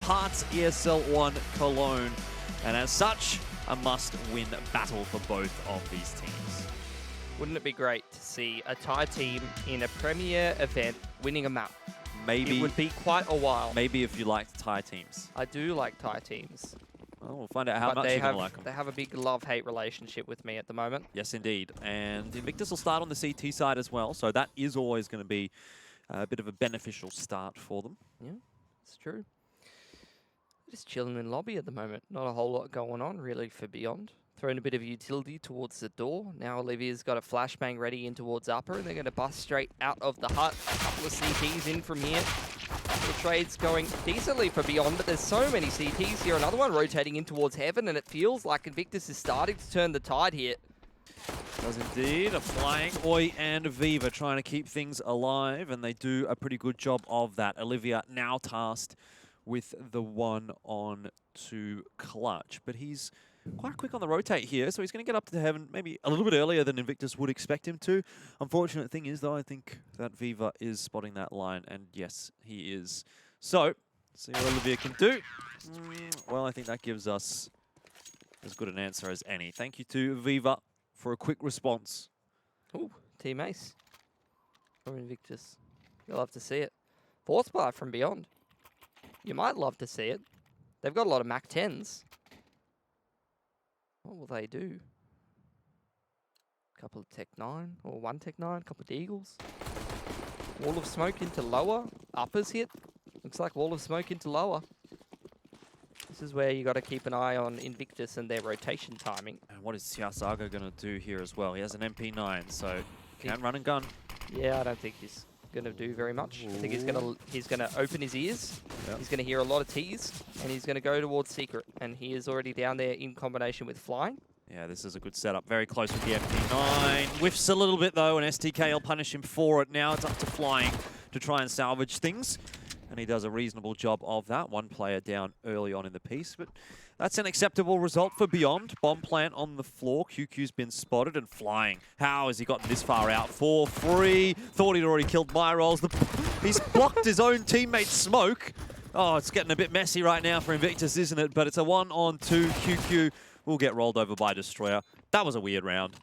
Hearts ESL One Cologne. And as such, a must-win battle for both of these teams. Wouldn't it be great to see a Thai team in a premier event winning a map? Maybe it would be quite a while. Maybe if you like Thai teams. I do like Thai teams. Well, we'll find out how much you're going to like them. They have a big love-hate relationship with me at the moment. Yes, indeed. And Invictus will start on the CT side as well, so that is always going to be a bit of a beneficial start for them. Yeah, it's true. Just chilling in lobby at the moment. Not a whole lot going on, really, for Beyond. Throwing a bit of utility towards the door. Now Olivia's got a flashbang ready in towards upper, and they're going to bust straight out of the hut. A couple of CTs in from here. The trade's going decently for Beyond, but there's so many CTs here. Another one rotating in towards Heaven, and it feels like Invictus is starting to turn the tide here. Does indeed. A flying Oi and Viva trying to keep things alive, and they do a pretty good job of that. Olivia now tasked with the 1-on-2 clutch, but he's quite quick on the rotate here, so he's going to get up to Heaven maybe a little bit earlier than Invictus would expect him to. Unfortunate thing is, though, I think that Viva is spotting that line, and yes, he is. So, see what Olivia can do. Well, I think that gives us as good an answer as any. Thank you to Viva for a quick response. Ooh, Team Ace from Invictus. You'll love to see it. Fourth bar from Beyond. You might love to see it. They've got a lot of Mac 10s. What will they do? Couple of Tech 9, or one Tech 9, couple of Deagles. Wall of smoke into lower. Uppers hit. Looks like wall of smoke into lower. This is where you got to keep an eye on Invictus and their rotation timing. And what is CSGO going to do here as well? He has an MP9, so can run and gun. Yeah, I don't think he's going to do very much. I think he's gonna open his ears. Yep. He's going to hear a lot of T's, and he's going to go towards Secret. And he is already down there in combination with Flying. Yeah, this is a good setup. Very close with the MP9. Whiffs a little bit, though, and STK will punish him for it. Now it's up to Flying to try and salvage things. And he does a reasonable job of that. One player down early on in the piece, but that's an acceptable result for Beyond. Bomb plant on the floor. QQ's been spotted and Flying. How has he gotten this far out? For free. Thought he'd already killed Myrolls. He's blocked his own teammate's smoke. Oh, it's getting a bit messy right now for Invictus, isn't it? But it's a 1-on-2. QQ will get rolled over by Destroyer. That was a weird round.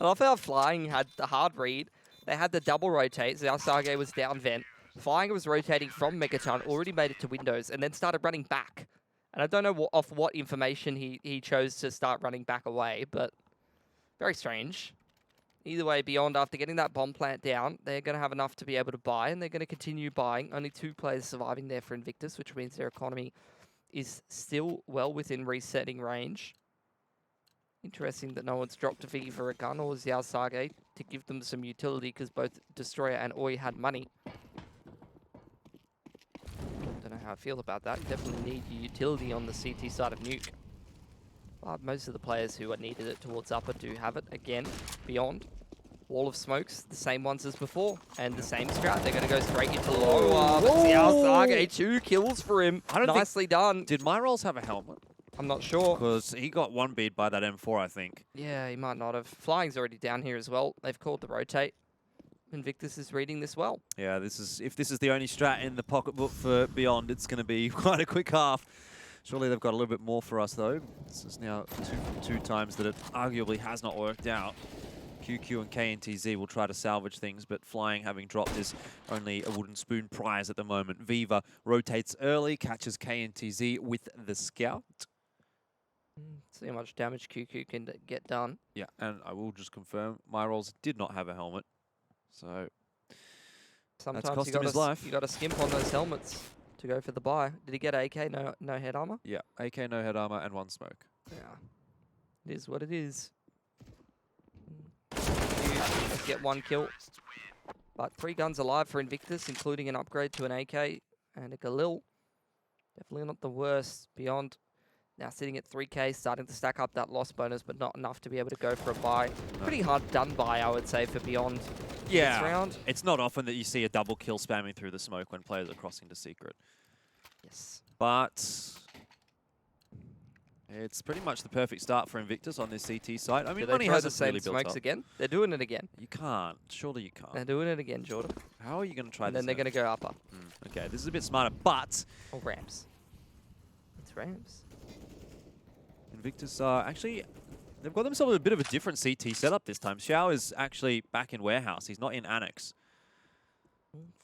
I love how Flying had the hard read. They had the double rotate. Zalsage was down vent. Flying was rotating from Megaton, already made it to Windows, and then started running back. And I don't know off what information he chose to start running back away, but very strange. Either way, Beyond, after getting that bomb plant down, they're going to have enough to be able to buy, and they're going to continue buying. Only 2 players surviving there for Invictus, which means their economy is still well within resetting range. Interesting that no one's dropped a Viva a gun or Xiao Sage to give them some utility, because both Destroyer and Oi had money. Don't know how I feel about that. You definitely need your utility on the CT side of Nuke. But most of the players who are needed it towards upper do have it. Again, Beyond. Wall of smokes, the same ones as before. And the same strat. They're going to go straight into lower. But Xiao Sage, 2 kills for him. Nicely done. Did Myrolls have a helmet? I'm not sure. Because he got one beat by that M4, I think. Yeah, he might not have. Flying's already down here as well. They've called the rotate. Invictus is reading this well. Yeah, if this is the only strat in the pocketbook for Beyond, it's going to be quite a quick half. Surely they've got a little bit more for us, though. This is now two times that it arguably has not worked out. QQ and KNTZ will try to salvage things, but Flying, having dropped, is only a wooden spoon prize at the moment. Viva rotates early, catches KNTZ with the scout. See how much damage QQ can get done. Yeah, and I will just confirm, Myrolls did not have a helmet. So sometimes that's cost him his life. You got to skimp on those helmets to go for the buy. Did he get AK, no head armor? Yeah, AK, no head armor, and 1 smoke. Yeah, it is what it is. Let's get 1 kill. But 3 guns alive for Invictus, including an upgrade to an AK and a Galil. Definitely not the worst. Beyond now sitting at 3k, starting to stack up that loss bonus, but not enough to be able to go for a buy. No. Pretty hard done by, I would say, for Beyond. Yeah, this round. It's not often that you see a double kill spamming through the smoke when players are crossing to Secret. Yes. But It's pretty much the perfect start for Invictus on this CT site. I mean, Do they money try the hasn't same really built smokes up. again? They're doing it again. You can't. Surely you can't. They're doing it again, Jordan. How are you going to try And this? then they're going to go upper. Okay, this is a bit smarter, but Or ramps. It's ramps. Invictus actually, they've got themselves a bit of a different CT setup this time. Xiao is actually back in warehouse. He's not in annex.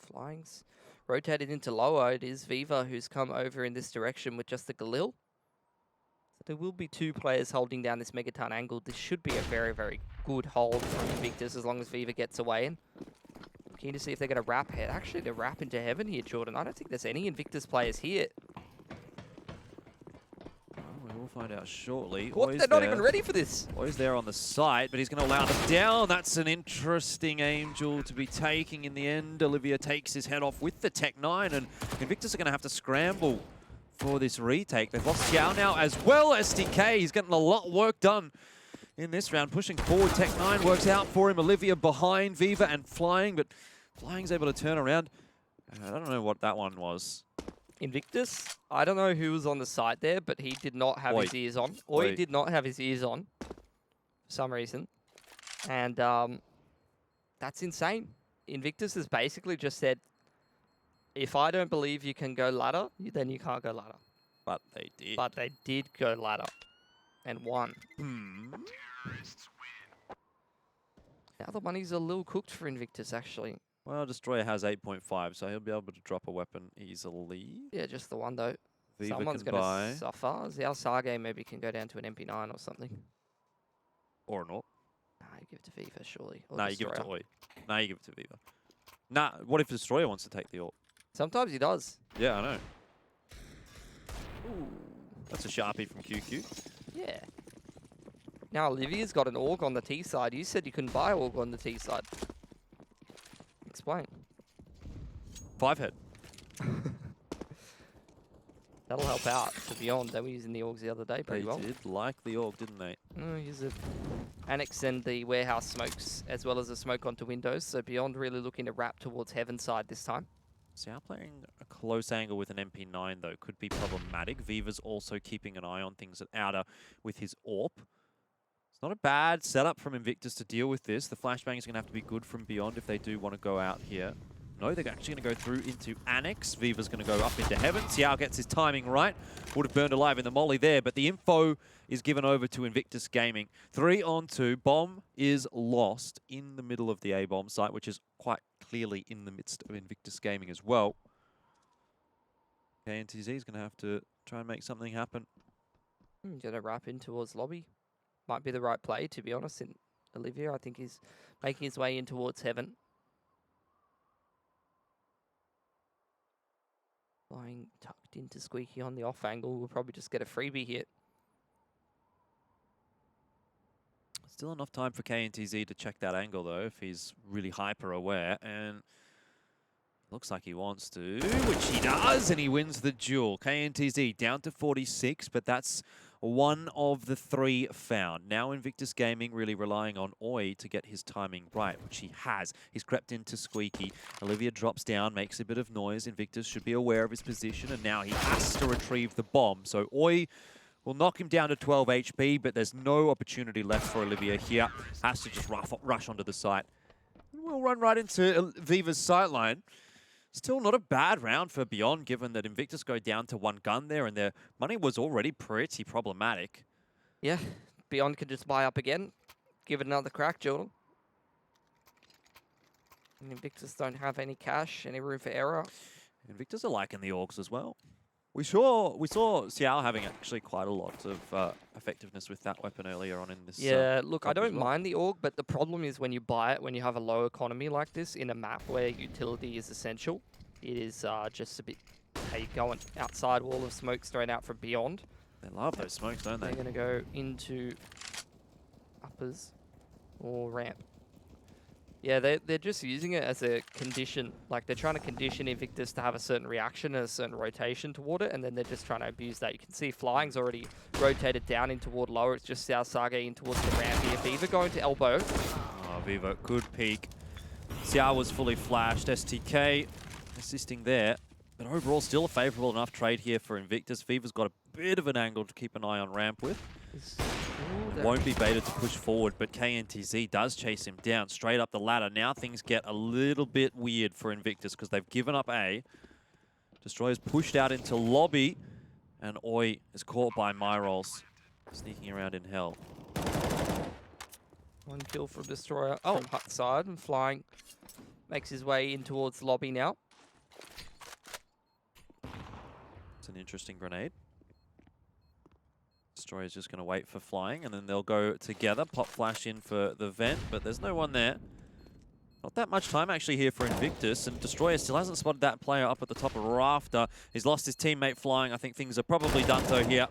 Flying's rotated into lower. It is Viva who's come over in this direction with just the Galil. So there will be two players holding down this Megaton angle. This should be a very, very good hold from Invictus as long as Viva gets away. And keen to see if they're going to wrap head. Actually, they're wrap into heaven here, Jordan. I don't think there's any Invictus players here. We'll find out shortly. What? They're not even ready for this. Oi's there on the site, but he's going to allow them down. That's an interesting Angel to be taking in the end. Olivia takes his head off with the Tech 9, and Invictus are going to have to scramble for this retake. They've lost Xiao now as well. SDK, he's getting a lot of work done in this round. Pushing forward, Tech 9 works out for him. Olivia behind Viva and Flying, but Flying's able to turn around. I don't know what that one was. Invictus, I don't know who was on the site there, but he did not have his ears on. Oi did not have his ears on for some reason. And that's insane. Invictus has basically just said, if I don't believe you can go ladder, then you can't go ladder. But they did. But they did go ladder and won. Now the money's a little cooked for Invictus, actually. Well, Destroyer has 8.5, so he'll be able to drop a weapon easily. Yeah, just the one, though. Viva Someone's can going buy. to suffer. Xiao Sage maybe can go down to an MP9 or something. Or not. Nah, you give it to Viva, surely. Or Nah, you give it to Destroyer. Oi. Nah, you give it to Viva. Nah, what if Destroyer wants to take the ult? Sometimes he does. Yeah, I know. Ooh. That's a Sharpie from QQ. Yeah. Now Olivia's got an AUG on the T side. You said you couldn't buy AUG on the T side. Explain. 5 head. That'll help out to Beyond. They were using the AUGs the other day pretty well. They did like the AUG, didn't they? Use the Annex and the warehouse smokes as well as the smoke onto windows. So Beyond really looking to wrap towards Heaven side this time. Xiao playing a close angle with an MP9, though, could be problematic. Viva's also keeping an eye on things at outer with his AWP. It's not a bad setup from Invictus to deal with this. The flashbang is going to have to be good from Beyond if they do want to go out here. No, they're actually going to go through into Annex. Viva's going to go up into Heaven. Xiao gets his timing right. Would have burned alive in the molly there, but the info is given over to Invictus Gaming. 3-on-2. Bomb is lost in the middle of the A-bomb site, which is quite clearly in the midst of Invictus Gaming as well. KNTZ is going to have to try and make something happen. Going to wrap in towards lobby. Might be the right play, to be honest. In Olivia, I think he's making his way in towards Heaven. Flying tucked into Squeaky on the off angle. We'll probably just get a freebie here. Still enough time for KNTZ to check that angle, though, if he's really hyper-aware. And looks like he wants to, which he does, and he wins the duel. KNTZ down to 46, but that's one of the 3 found. Now Invictus Gaming really relying on Oi to get his timing right, which he has. He's crept into Squeaky. Olivia drops down, makes a bit of noise. Invictus should be aware of his position, and now he has to retrieve the bomb. So Oi will knock him down to 12 HP, but there's no opportunity left for Olivia here. Has to just rush onto the site. We'll run right into Viva's sightline. Still not a bad round for Beyond, given that Invictus go down to 1 gun there, and their money was already pretty problematic. Yeah, Beyond could just buy up again. Give it another crack, Jordan. And Invictus don't have any cash, any room for error. Invictus are liking the AUGs as well. We saw Xiao having actually quite a lot of effectiveness with that weapon earlier on in this. Yeah, look, I don't mind the AUG, but the problem is when you buy it, when you have a low economy like this in a map where utility is essential, it is just a bit, hey, going outside wall of smoke straight out from Beyond. They love those smokes, don't they? They're going to go into uppers or ramp. Yeah, they're just using it as a condition. Like, they're trying to condition Invictus to have a certain reaction and a certain rotation toward it, and then they're just trying to abuse that. You can see Flying's already rotated down in toward lower. It's just Xiao Sage in towards the ramp here. Viva going to elbow. Oh, Viva, good peek. Xiao was fully flashed. STK assisting there. But overall, still a favourable enough trade here for Invictus. Fever's got a bit of an angle to keep an eye on ramp with. Won't be baited to push forward, but KNTZ does chase him down straight up the ladder. Now things get a little bit weird for Invictus because they've given up A. Destroyer's pushed out into lobby, and Oi is caught by Myrolls, sneaking around in hell. One kill from Destroyer from hut side, and Flying makes his way in towards lobby now. It's an interesting grenade. Destroyer's just going to wait for Flying, and then they'll go together. Pop flash in for the vent, but there's no one there. Not that much time actually here for Invictus, and Destroyer still hasn't spotted that player up at the top of Rafter. He's lost his teammate Flying. I think things are probably done so here.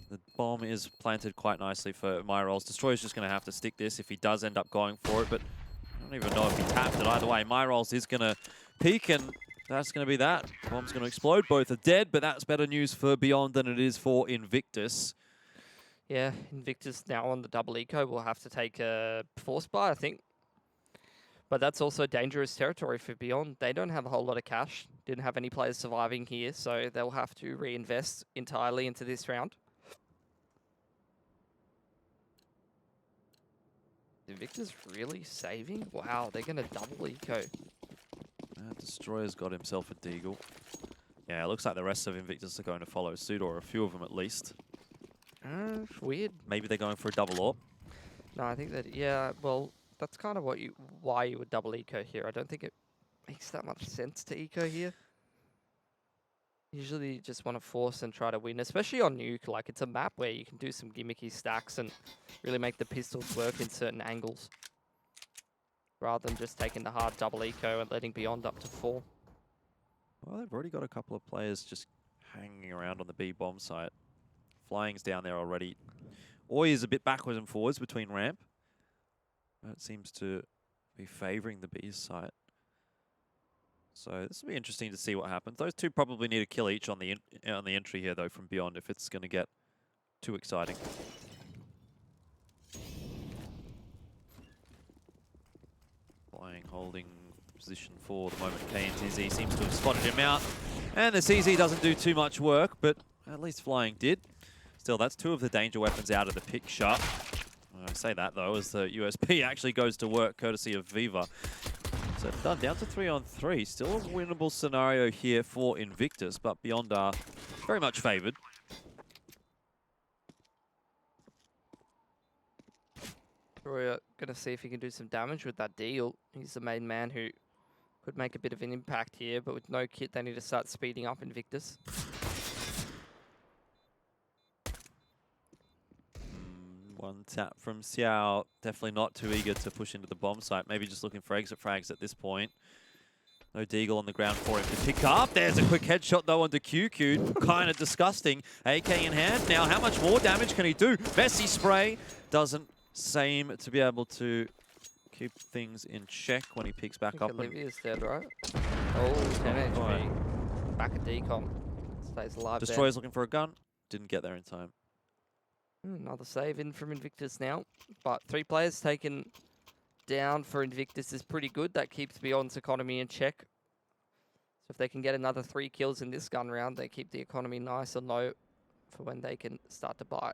The bomb is planted quite nicely for Myrolls. Destroyer's just going to have to stick this if he does end up going for it, but I don't even know if he tapped it either way. Myrolls is going to peek, and that's going to be that. Bomb's going to explode. Both are dead, but that's better news for Beyond than it is for Invictus. Yeah, Invictus now on the double eco will have to take a force buy, I think. But that's also dangerous territory for Beyond. They don't have a whole lot of cash. Didn't have any players surviving here, so they'll have to reinvest entirely into this round. Invictus really saving? Wow, they're going to double eco. Destroyer's got himself a deagle. Yeah, it looks like the rest of Invictus are going to follow suit, or a few of them at least. Weird. Maybe they're going for a double AWP. No, I think that, yeah, well, that's kind of why you would double eco here. I don't think it makes that much sense to eco here. Usually you just want to force and try to win, especially on Nuke. Like, it's a map where you can do some gimmicky stacks and really make the pistols work in certain angles, rather than just taking the hard double eco and letting Beyond up to 4. Well, they've already got a couple of players just hanging around on the B bomb site. Flying's down there already. Oi is a bit backwards and forwards between ramp. That seems to be favouring the B site. So this will be interesting to see what happens. Those two probably need a kill each on the entry here, though, from Beyond, if it's going to get too exciting. Flying, holding position for the moment. KNTZ seems to have spotted him out. And the CZ doesn't do too much work, but at least Flying did. Still, that's 2 of the danger weapons out of the picture. I say that, though, as the USP actually goes to work, courtesy of Viva. So done, down to 3-on-3. Still a winnable scenario here for Invictus, but Beyond are very much favoured. We're going to see if he can do some damage with that deal. He's the main man who could make a bit of an impact here, but with no kit, they need to start speeding up Invictus. One tap from Xiao. Definitely not too eager to push into the bomb site. Maybe just looking for exit frags at this point. No deagle on the ground for him to pick up. There's a quick headshot, though, onto QQ. Kind of disgusting. AK in hand. Now, how much more damage can he do? Messy spray doesn't seem to be able to keep things in check when he picks back up. Olivia's dead, right? Oh, 10 HP. Back at decom. Stays alive. Destroyer's looking for a gun. Didn't get there in time. Another save in from Invictus now. But 3 players taken down for Invictus is pretty good. That keeps Beyond's economy in check. So if they can get another 3 kills in this gun round, they keep the economy nice and low for when they can start to bite.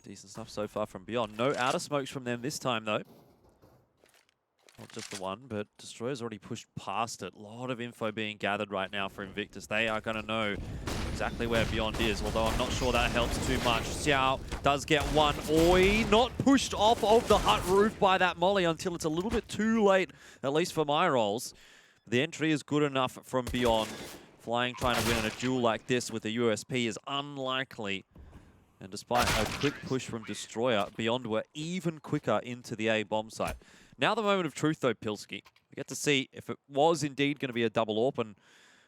Decent stuff so far from Beyond. No outer smokes from them this time, though. Not just the one, but Destroyer's already pushed past it. A lot of info being gathered right now for Invictus. They are going to know exactly where Beyond is, although I'm not sure that helps too much. Xiao does get one. Oi, not pushed off of the hut roof by that molly until it's a little bit too late, at least for Myrolls. The entry is good enough from Beyond. Flying trying to win in a duel like this with a USP is unlikely. And despite a quick push from Destroyer, Beyond were even quicker into the A bomb site. Now the moment of truth, though, Pilski. We get to see if it was indeed going to be a double AWP, and,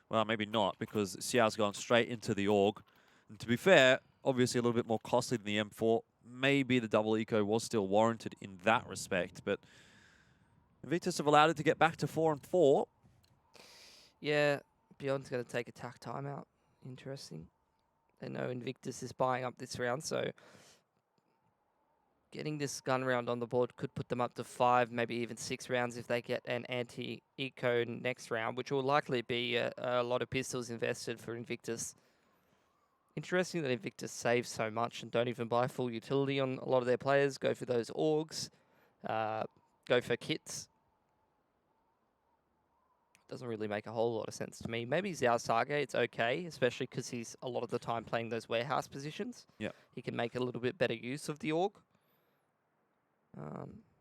well, maybe not, because Xiao's gone straight into the AUG. And to be fair, obviously a little bit more costly than the M4. Maybe the double eco was still warranted in that respect, but Invictus have allowed it to get back to 4-4. Yeah, Beyond's going to take attack timeout. Interesting. They know Invictus is buying up this round, so getting this gun round on the board could put them up to 5, maybe even 6 rounds if they get an anti-eco next round, which will likely be a lot of pistols invested for Invictus. Interesting that Invictus saves so much and don't even buy full utility on a lot of their players. Go for those orgs, go for kits. Doesn't really make a whole lot of sense to me. Maybe Xiao Sage, it's okay, especially because he's a lot of the time playing those warehouse positions. Yeah. He can make a little bit better use of the org.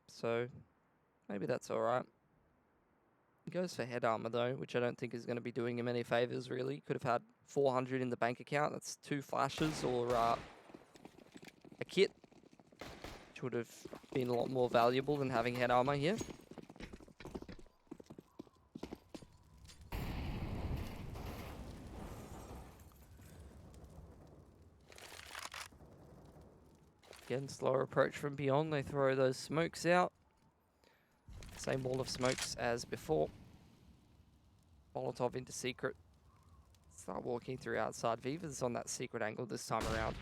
So maybe that's all right. He goes for head armor though, which I don't think is going to be doing him any favors really. Could have had 400 in the bank account. That's 2 flashes or a kit, which would have been a lot more valuable than having head armor here. Again, slower approach from beyond. They throw those smokes out. Same wall of smokes as before. Molotov into secret. Start walking through outside. Viva's on that secret angle this time around.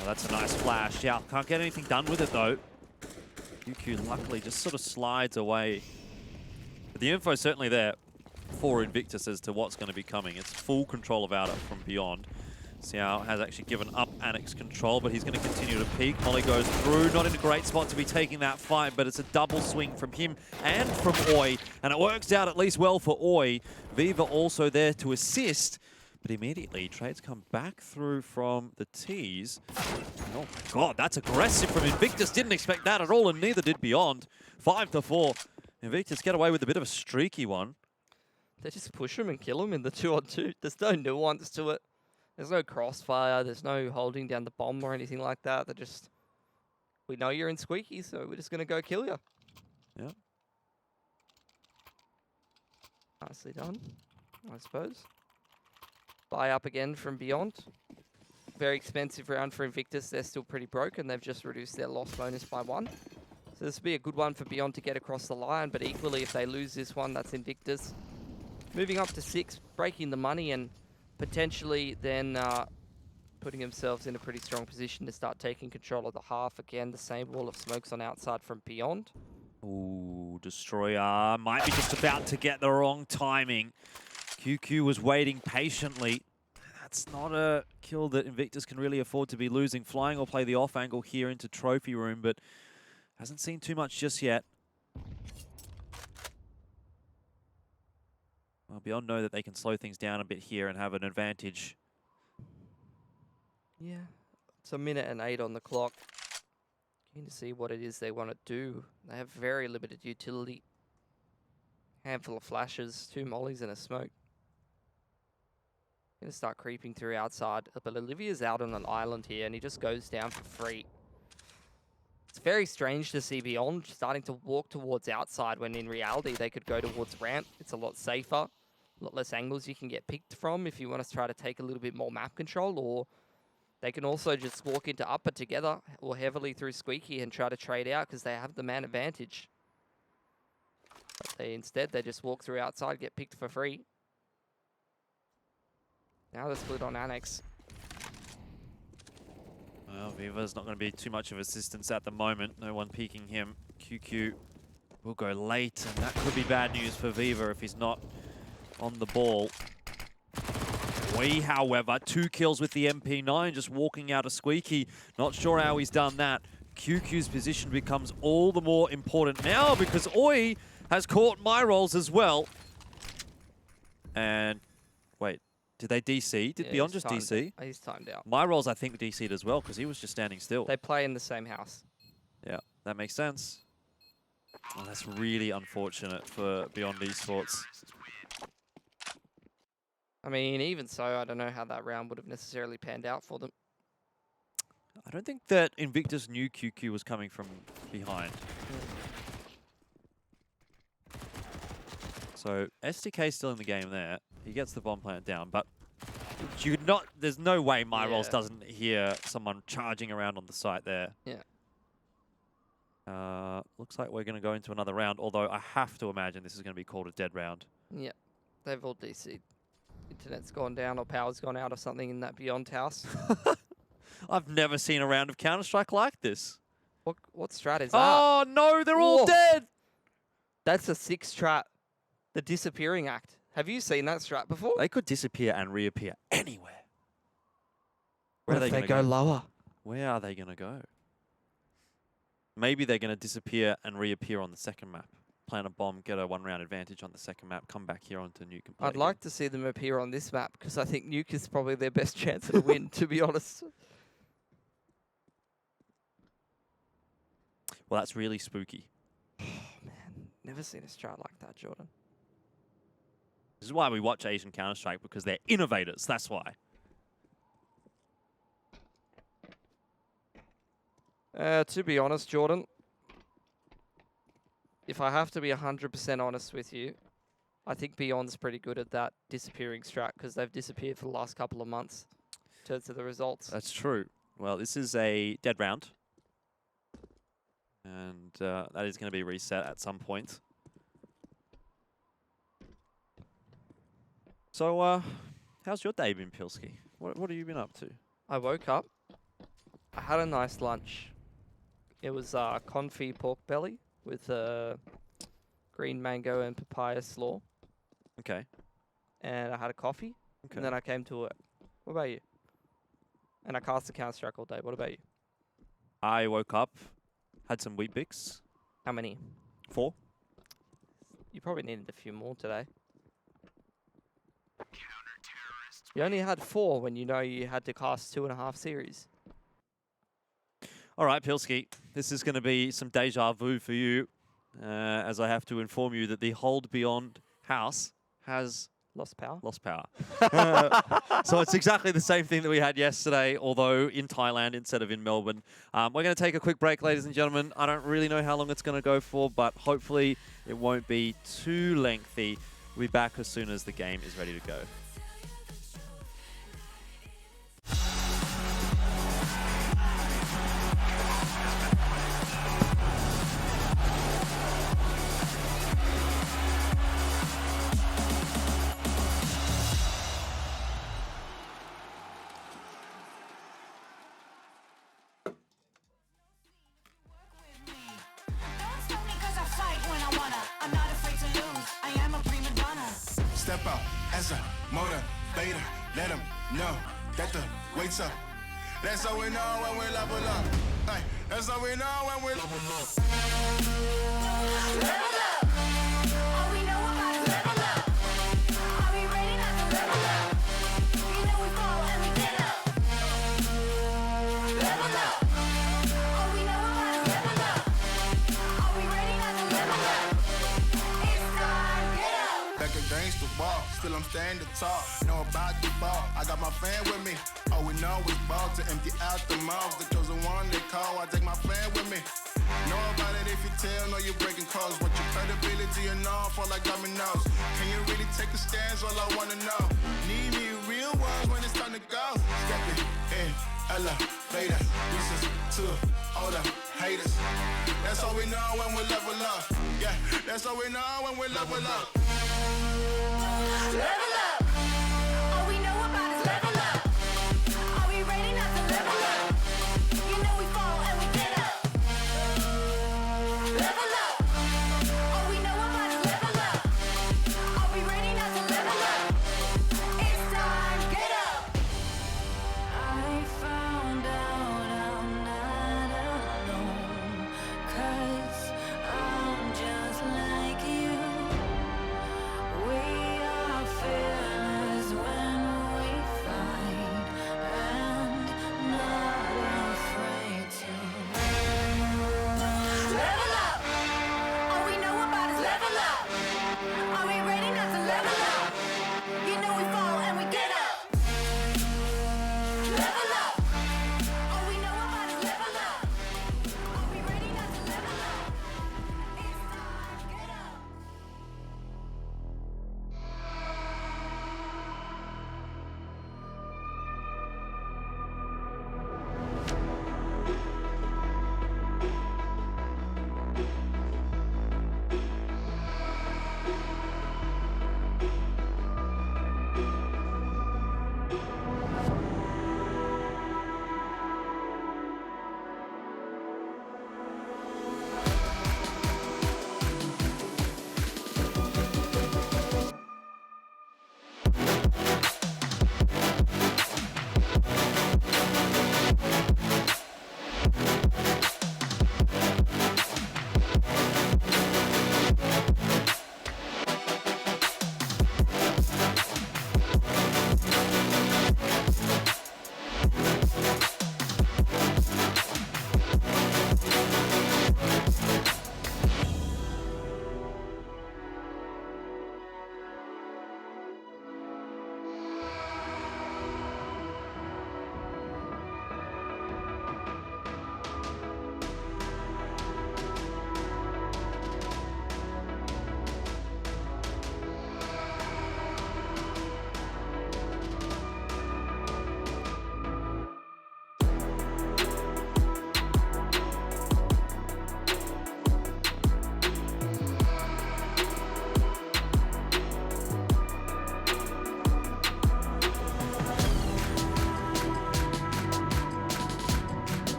Oh, that's a nice flash. Yeah, can't get anything done with it though. QQ luckily just sort of slides away. But the info's certainly there for Invictus as to what's going to be coming. It's full control of Outer from beyond. Xiao has actually given up Annex control, but he's going to continue to peek. Molly goes through, not in a great spot to be taking that fight, but it's a double swing from him and from Oi, and it works out at least well for Oi. Viva also there to assist, but immediately trades come back through from the T's. Oh my god, that's aggressive from Invictus. Didn't expect that at all, and neither did Beyond. 5-4. Invictus get away with a bit of a streaky one. They just push him and kill him in the 2-on-2. There's no nuance to it. There's no crossfire, there's no holding down the bomb or anything like that. They're just, we know you're in Squeaky, so we're just going to go kill you. Yeah. Nicely done, I suppose. Buy up again from Beyond. Very expensive round for Invictus. They're still pretty broken. They've just reduced their loss bonus by 1. So this will be a good one for Beyond to get across the line, but equally if they lose this one, that's Invictus. Moving up to 6, breaking the money and potentially then putting themselves in a pretty strong position to start taking control of the half. Again, the same wall of smokes on outside from Beyond. Ooh, Destroyer might be just about to get the wrong timing. QQ was waiting patiently. That's not a kill that Invictus can really afford to be losing. Flying or play the off angle here into Trophy Room, but hasn't seen too much just yet. Well, Beyond know that they can slow things down a bit here and have an advantage. Yeah, it's 1:08 on the clock. Keen to see what it is they want to do. They have very limited utility. Handful of flashes, 2 mollies and a smoke. Gonna start creeping through outside, but Olivia's out on an island here and he just goes down for free. It's very strange to see Beyond starting to walk towards outside when in reality they could go towards ramp. It's a lot safer, a lot less angles you can get picked from if you want to try to take a little bit more map control, or they can also just walk into upper together or heavily through Squeaky and try to trade out because they have the man advantage. But instead they just walk through outside, get picked for free. Now they're split on Annex. Well, Viva's not going to be too much of assistance at the moment. No one peeking him. QQ will go late, and that could be bad news for Viva if he's not on the ball. We, however, 2 kills with the MP9, just walking out of Squeaky. Not sure how he's done that. QQ's position becomes all the more important now because Oi has caught my rolls as well. And wait, did they DC? Did Beyond just DC? He's timed out. My rolls, I think, DC'd as well because he was just standing still. They play in the same house. Yeah, that makes sense. Oh, that's really unfortunate for Beyond Esports. I mean, even so, I don't know how that round would have necessarily panned out for them. I don't think that Invictus knew QQ was coming from behind. So STK still in the game there. He gets the bomb plant down, but you could not. There's no way MyRolls doesn't hear someone charging around on the site there. Yeah. Looks like we're going to go into another round, although I have to imagine this is going to be called a dead round. Yeah, they've all DC'd. Internet's gone down or power's gone out or something in that Beyond house. I've never seen a round of Counter-Strike like this. What strat is that? Oh, no, they're all Whoa. dead. That's a 6 strat. The Disappearing Act. Have you seen that strat before? They could disappear and reappear anywhere. What Where are if they they gonna go lower? Where are they going to go? Maybe they're going to disappear and reappear on the second map. Plant a bomb, get a one-round advantage on the second map, come back here onto Nuke and play I'd again. like to see them appear on this map because I think Nuke is probably their best chance at a win, to be honest. Well, that's really spooky. Oh, man. Never seen a strat like that, Jordan. This is why we watch Asian Counter-Strike, because they're innovators. That's why. To be honest, Jordan, if I have to be 100% honest with you, I think Beyond's pretty good at that disappearing strat because they've disappeared for the last couple of months in terms of the results. That's true. Well, this is a dead round. And that is going to be reset at some point. So, how's your day been, Pilski? What have you been up to? I woke up. I had a nice lunch. It was confit pork belly with green mango and papaya slaw. Okay. And I had a coffee. Okay. And then I came to work. What about you? And I cast the Counter-Strike all day. What about you? I woke up, had some Wheat Bix. How many? 4. You probably needed a few more today. You only had 4 when you know you had to cast 2.5 series. All right, Pilski, this is going to be some deja vu for you, as I have to inform you that the Hold Beyond house has Lost power? lost power. So it's exactly the same thing that we had yesterday, although in Thailand instead of in Melbourne. We're going to take a quick break, ladies and gentlemen. I don't really know how long it's going to go for, but hopefully it won't be too lengthy. We'll be back as soon as the game is ready to go. Step out as a motivator, let them know that the weight's up. That's how we know when we level up. Hey, that's how we know when we level up. Level up. All we know about is level up. Are we ready not to level up? You know we fall and we get up. Level up. All we know about is level up. Are we ready not to level up? It's time, get up. Back against the wall, still I'm standing tall. Know about the ball, I got my fan with me. All we know is ball to empty out the mouth. The chosen one they call, I take my fan with me. Know about it if you tell, know you're breaking codes. But your credibility and all fall like dominoes. Can you really take a stance? All I wanna know. Need me real ones when it's time to go. Stepping in, elevator. This is to all the haters. That's all we know when we level up. Yeah, that's all we know when we level up. Level up. All we know about is level up. Are we ready not to level up? You know we fall and we get up. Level up. All we know about is level up. Are we ready not to level up? It's time, get up. I found out I'm not alone, 'cause I'm just like you. We are fair.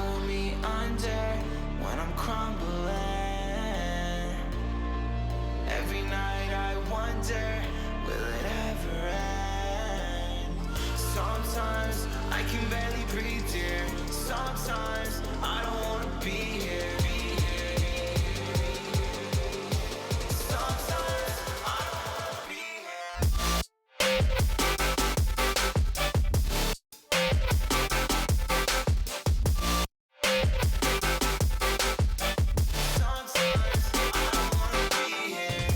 follow me under when I'm crumbling? Every night I wonder, will it ever end? Sometimes I can barely breathe, dear. Sometimes I don't wanna be here. Sometimes I don't wanna be here. Sometimes I don't wanna be here.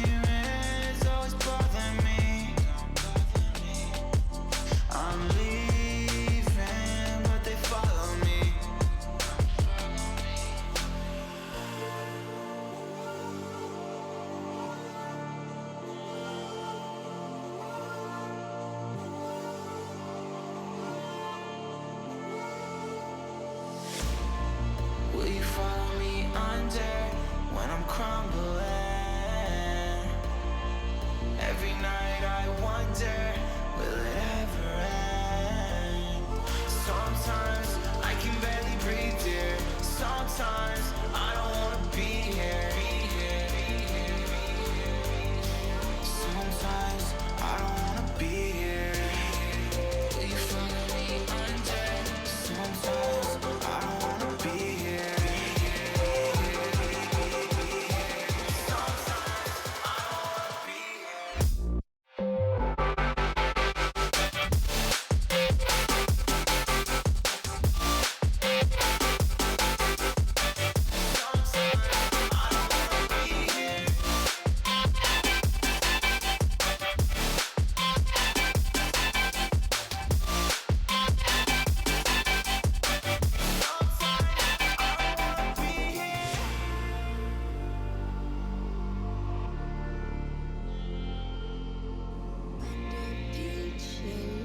Demons always bother me. I'm leaving, but they follow me. Will you follow me under when I'm crumbling? Every night I wonder, will it ever end? Sometimes I can barely breathe, dear. Sometimes I don't wanna be here. Sometimes I don't wanna be here. Will you follow me under? Sometimes I don't wanna be here. Sometimes I don't wanna be here.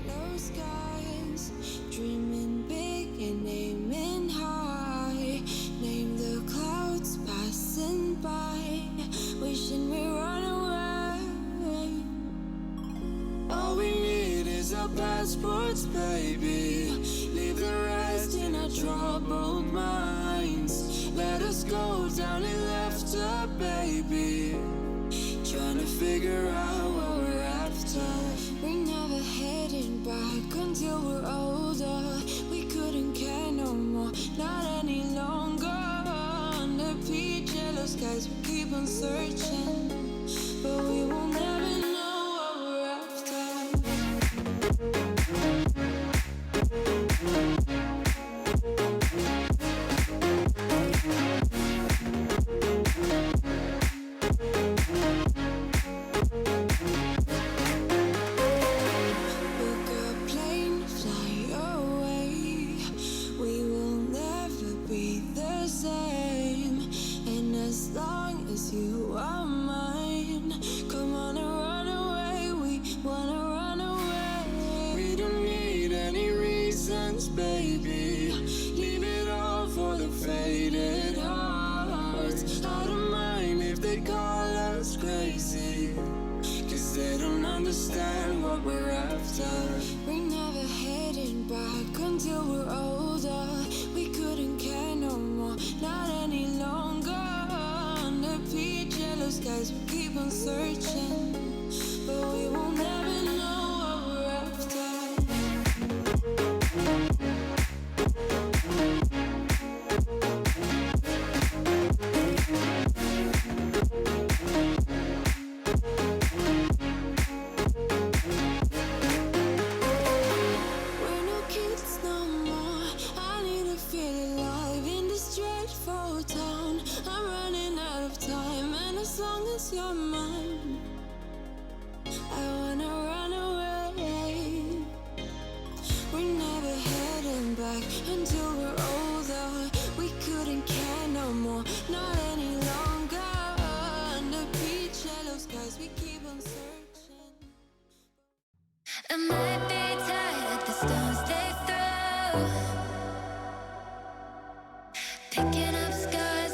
Yellow skies, dreaming big and aiming high. Name the clouds passing by, wishing we run away. All we need is our passports, baby. Leave the rest in our troubled minds. Let us go down in laughter, baby. Trying to figure out what we're after. We're never heading back until we're older. We couldn't care no more, not any longer. Under peach yellow skies, we keep on searching, but we will never know what we're after. Book a plane, fly away. We will never be the same. And as long as you are mine, come on and run away. We wanna run away. We don't need any reasons, baby. Leave it all for the faded hearts. I don't mind if they call us crazy, 'cause they don't understand what we're after. We're never heading back until we're older. We couldn't care no more, not any longer. Under peach yellow skies, we keep on searching, but we will never know what we're after. We're no kids no more. I need to feel alive in this dreadful town. I'm running out of time, and as long as you're mine, I wanna run away. We're never heading back until we're older. We couldn't care no more, not any longer. Under peach yellow skies, we keep on searching. I might be tired of the stones they throw, picking up scars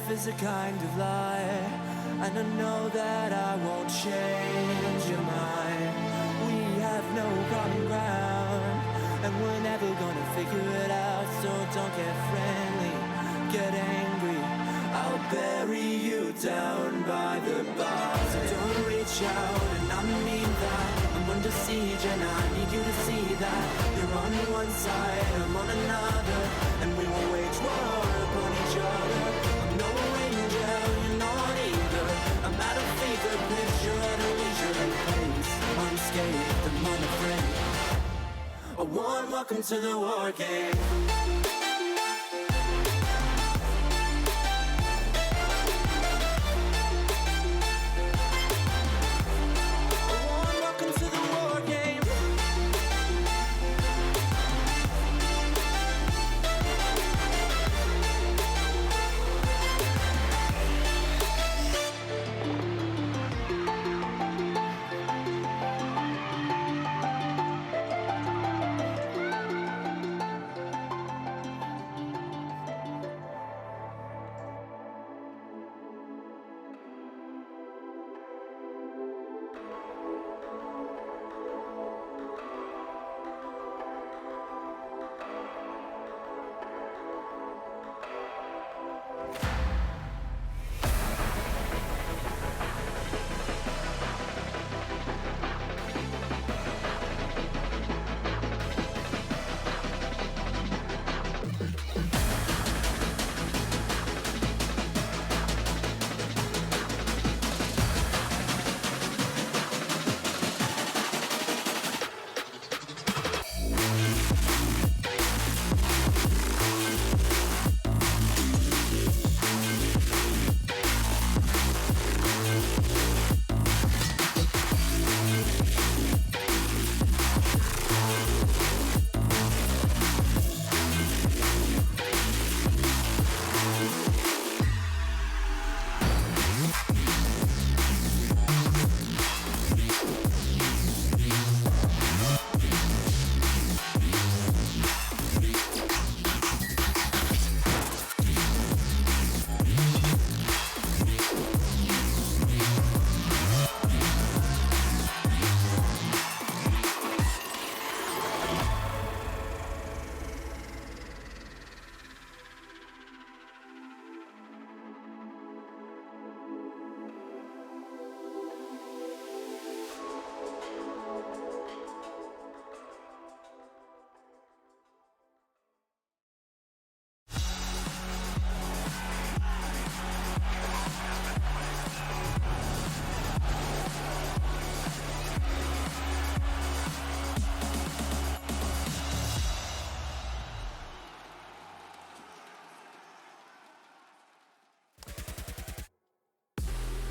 life is a kind of lie, and I know that I won't change your mind. We have no common ground, and we're never gonna figure it out. So don't get friendly, get angry. I'll bury you down by the bar. So don't reach out, and I mean that. I'm under siege, and I need you to see that. You're on one side, I'm on another, and we will wage war upon each other. I'm no angel, you're not either. I'm at a fever pitch, you're at a leisurely pace. Unscathed, I'm unafraid. A warm welcome to the war game.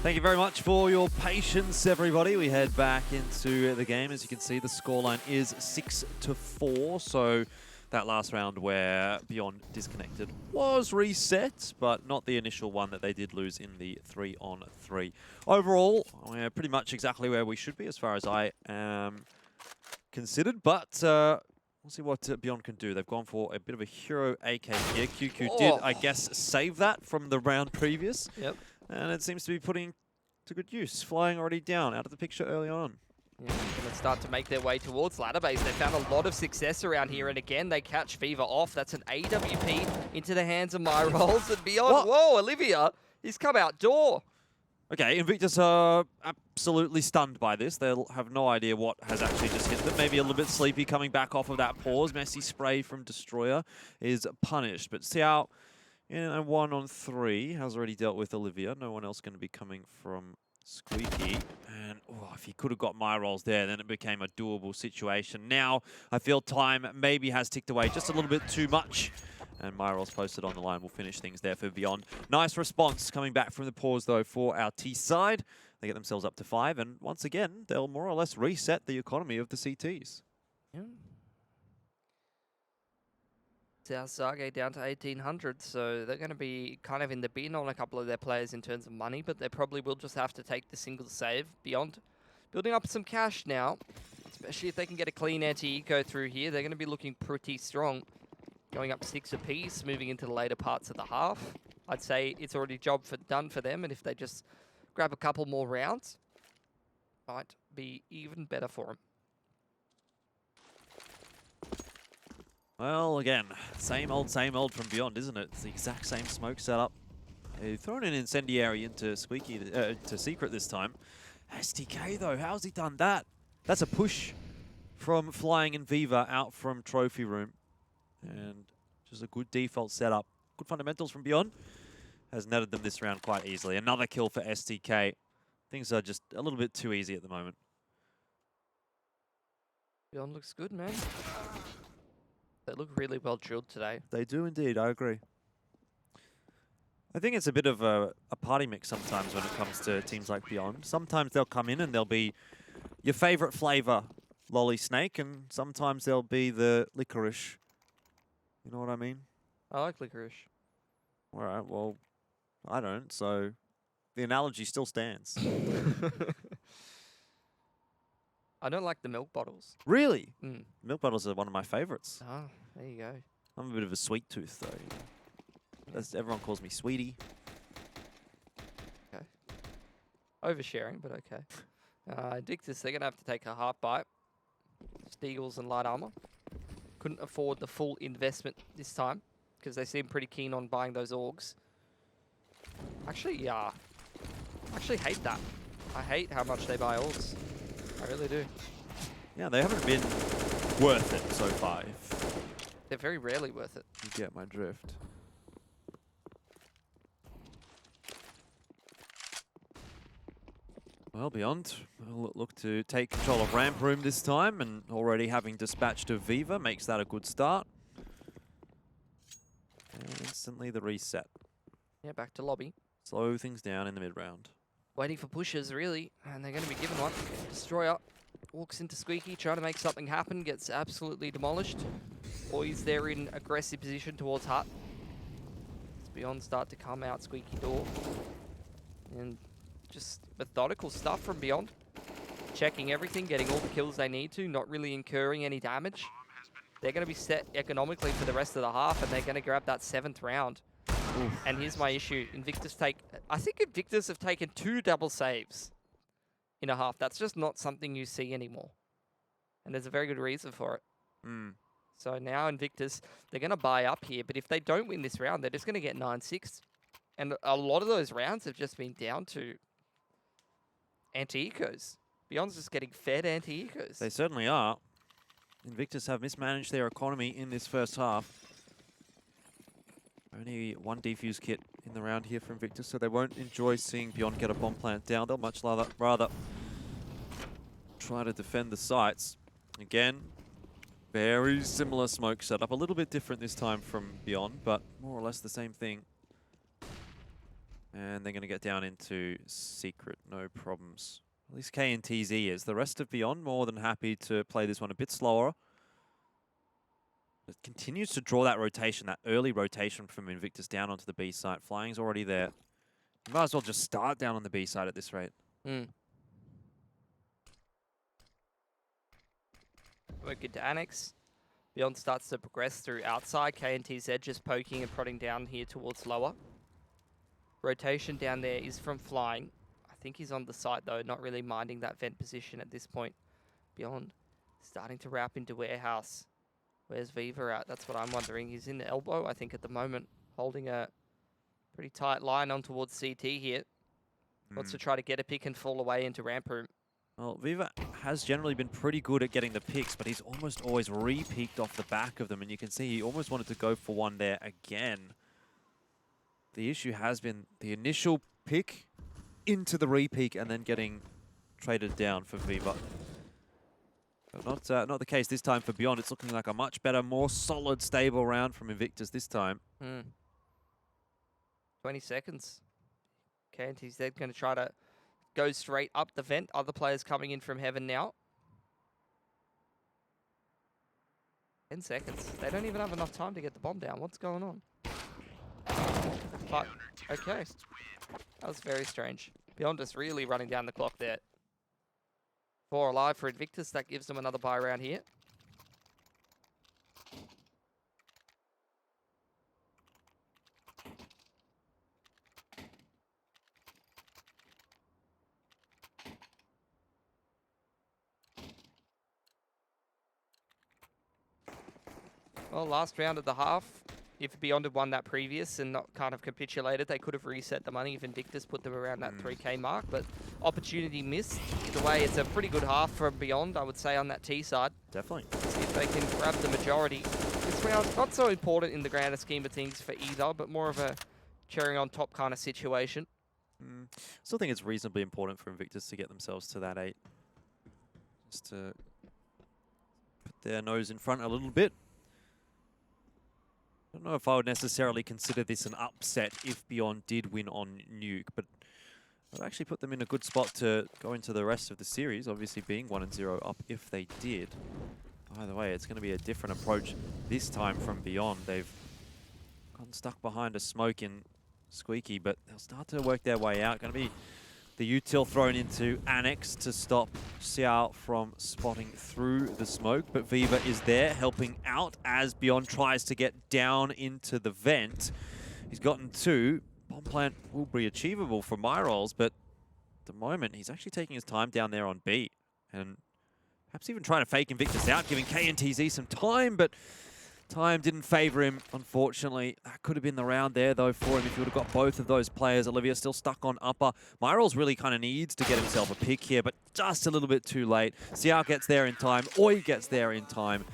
Thank you very much for your patience, everybody. We head back into the game. As you can see, the scoreline is 6-4. So that last round where Beyond disconnected was reset, but not the initial one that they did lose in the 3-on-3. Overall, we're pretty much exactly where we should be as far as I am considered, but we'll see what Beyond can do. They've gone for a bit of a hero AK here. QQ did, I guess, save that from the round previous. Yep. And it seems to be putting to good use. Flying already down, out of the picture early on. Yeah, going to start to make their way towards ladder base. They found a lot of success around here, and again, they catch Fever off. That's an AWP into the hands of my rolls and Beyond. What? Whoa, Olivia, he's come outdoor. Okay, Invictus are absolutely stunned by this. They'll have no idea what has actually just hit them. Maybe a little bit sleepy coming back off of that pause. Messy spray from Destroyer is punished. But Xiao in a 1-on-3 has already dealt with Olivia. No one else going to be coming from Squeaky. And if he could have got my rolls there, then it became a doable situation. Now, I feel time maybe has ticked away just a little bit too much. And Myrol's posted on the line. We'll finish things there for Beyond. Nice response coming back from the pause, though, for our T side. They get themselves up to 5. And once again, they'll more or less reset the economy of the CTs. Yeah. South Sage down to 1,800, so they're going to be kind of in the bin on a couple of their players in terms of money, but they probably will just have to take the single save. Beyond building up some cash now, especially if they can get a clean anti-eco through here. They're going to be looking pretty strong. Going up 6 apiece, moving into the later parts of the half. I'd say it's already done for them, and if they just grab a couple more rounds, might be even better for them. Well, again, same old from Beyond, isn't it? It's the exact same smoke setup. They've thrown an incendiary into to Secret this time. STK though, how's he done that? That's a push from Flying and Viva out from Trophy Room. And just a good default setup. Good fundamentals from Beyond. Has netted them this round quite easily. Another kill for STK. Things are just a little bit too easy at the moment. Beyond looks good, man. They look really well drilled today. They do indeed, I agree. I think it's a bit of a party mix sometimes when it comes to teams like Beyond. Sometimes they'll come in and they'll be your favorite flavor, Lolly Snake, and sometimes they'll be the licorice. You know what I mean? I like licorice. All right, well, I don't, so the analogy still stands. I don't like the milk bottles. Really? Mm. Milk bottles are one of my favorites. Oh, there you go. I'm a bit of a sweet tooth, though. Everyone calls me Sweetie. Okay. Oversharing, but okay. Invictus, they're going to have to take a half bite. Steagles and light armor. Couldn't afford the full investment this time because they seem pretty keen on buying those orgs. Actually, yeah. I actually hate that. I hate how much they buy orgs. I really do. Yeah, they haven't been worth it so far, if They're very rarely worth it. you get my drift. Well, Beyond will look to take control of Ramp Room this time, and already having dispatched of Viva makes that a good start. And instantly the reset. Yeah, back to lobby. Slow things down in the mid-round. Waiting for pushes, really, and they're going to be given one. Destroyer walks into Squeaky, trying to make something happen, gets absolutely demolished. Boys there in aggressive position towards Hut. As Beyond start to come out Squeaky door. And just methodical stuff from Beyond. Checking everything, getting all the kills they need to, not really incurring any damage. They're going to be set economically for the rest of the half, and they're going to grab that 7th round. Oof. And here's my issue. I think Invictus have taken 2 double saves in a half. That's just not something you see anymore. And there's a very good reason for it. Mm. So now Invictus, they're going to buy up here. But if they don't win this round, they're just going to get 9-6. And a lot of those rounds have just been down to anti-ecos. Beyond's just getting fed anti-ecos. They certainly are. Invictus have mismanaged their economy in this first half. Only 1 defuse kit in the round here for Invictus, so they won't enjoy seeing Beyond get a bomb plant down. They'll much rather try to defend the sites. Again, very similar smoke setup. A little bit different this time from Beyond, but more or less the same thing. And they're going to get down into Secret, no problems. At least KNTZ is. The rest of Beyond more than happy to play this one a bit slower. It continues to draw that rotation, that early rotation from Invictus down onto the B site. Flying's already there. You might as well just start down on the B side at this rate. Mm. Work into Annex. Beyond starts to progress through outside. KNTZ just poking and prodding down here towards lower. Rotation down there is from Flying. I think he's on the site though, not really minding that vent position at this point. Beyond starting to wrap into Warehouse. Where's Viva at? That's what I'm wondering. He's in the elbow, I think, at the moment, holding a pretty tight line on towards CT here. Wants to try to get a pick and fall away into Ramp Room. Well, Viva has generally been pretty good at getting the picks, but he's almost always re-peeked off the back of them, and you can see he almost wanted to go for one there again. The issue has been the initial pick into the re-peek and then getting traded down for Viva. But not the case this time for Beyond. It's looking like a much better, more solid, stable round from Invictus this time. 20 seconds. KNTZ going to try to go straight up the vent. Other players coming in from heaven now. 10 seconds. They don't even have enough time to get the bomb down. What's going on? But, okay. That was very strange. Beyond just really running down the clock there. 4 alive for Invictus. That gives them another buy round here. Well, last round of the half, if Beyond had won that previous and not kind of capitulated, they could have reset the money if Invictus put them around that 3K mark, but opportunity missed. Either way, it's a pretty good half from Beyond, I would say, on that T side. Definitely. See if they can grab the majority. This round, not so important in the grander scheme of things for either, but more of a cherry on top kind of situation. Still think it's reasonably important for Invictus to get themselves to that 8. Just to put their nose in front a little bit. I don't know if I would necessarily consider this an upset if Beyond did win on Nuke, but I'd actually put them in a good spot to go into the rest of the series, obviously being 1-0 up if they did. Either way, it's going to be a different approach this time from Beyond. They've gotten stuck behind a smoke in Squeaky, but they'll start to work their way out. Going to be the util thrown into Annex to stop Xiao from spotting through the smoke, but Viva is there helping out as Beyond tries to get down into the vent. He's gotten 2. Bomb plant will be achievable for Myrolls, but at the moment he's actually taking his time down there on B and perhaps even trying to fake Invictus out, giving KNTZ some time, but time didn't favor him, unfortunately. That could have been the round there, though, for him if he would have got both of those players. Olivia still stuck on upper. Myrolls really kind of needs to get himself a pick here, but just a little bit too late. Xiao gets there in time. Oi gets there in time.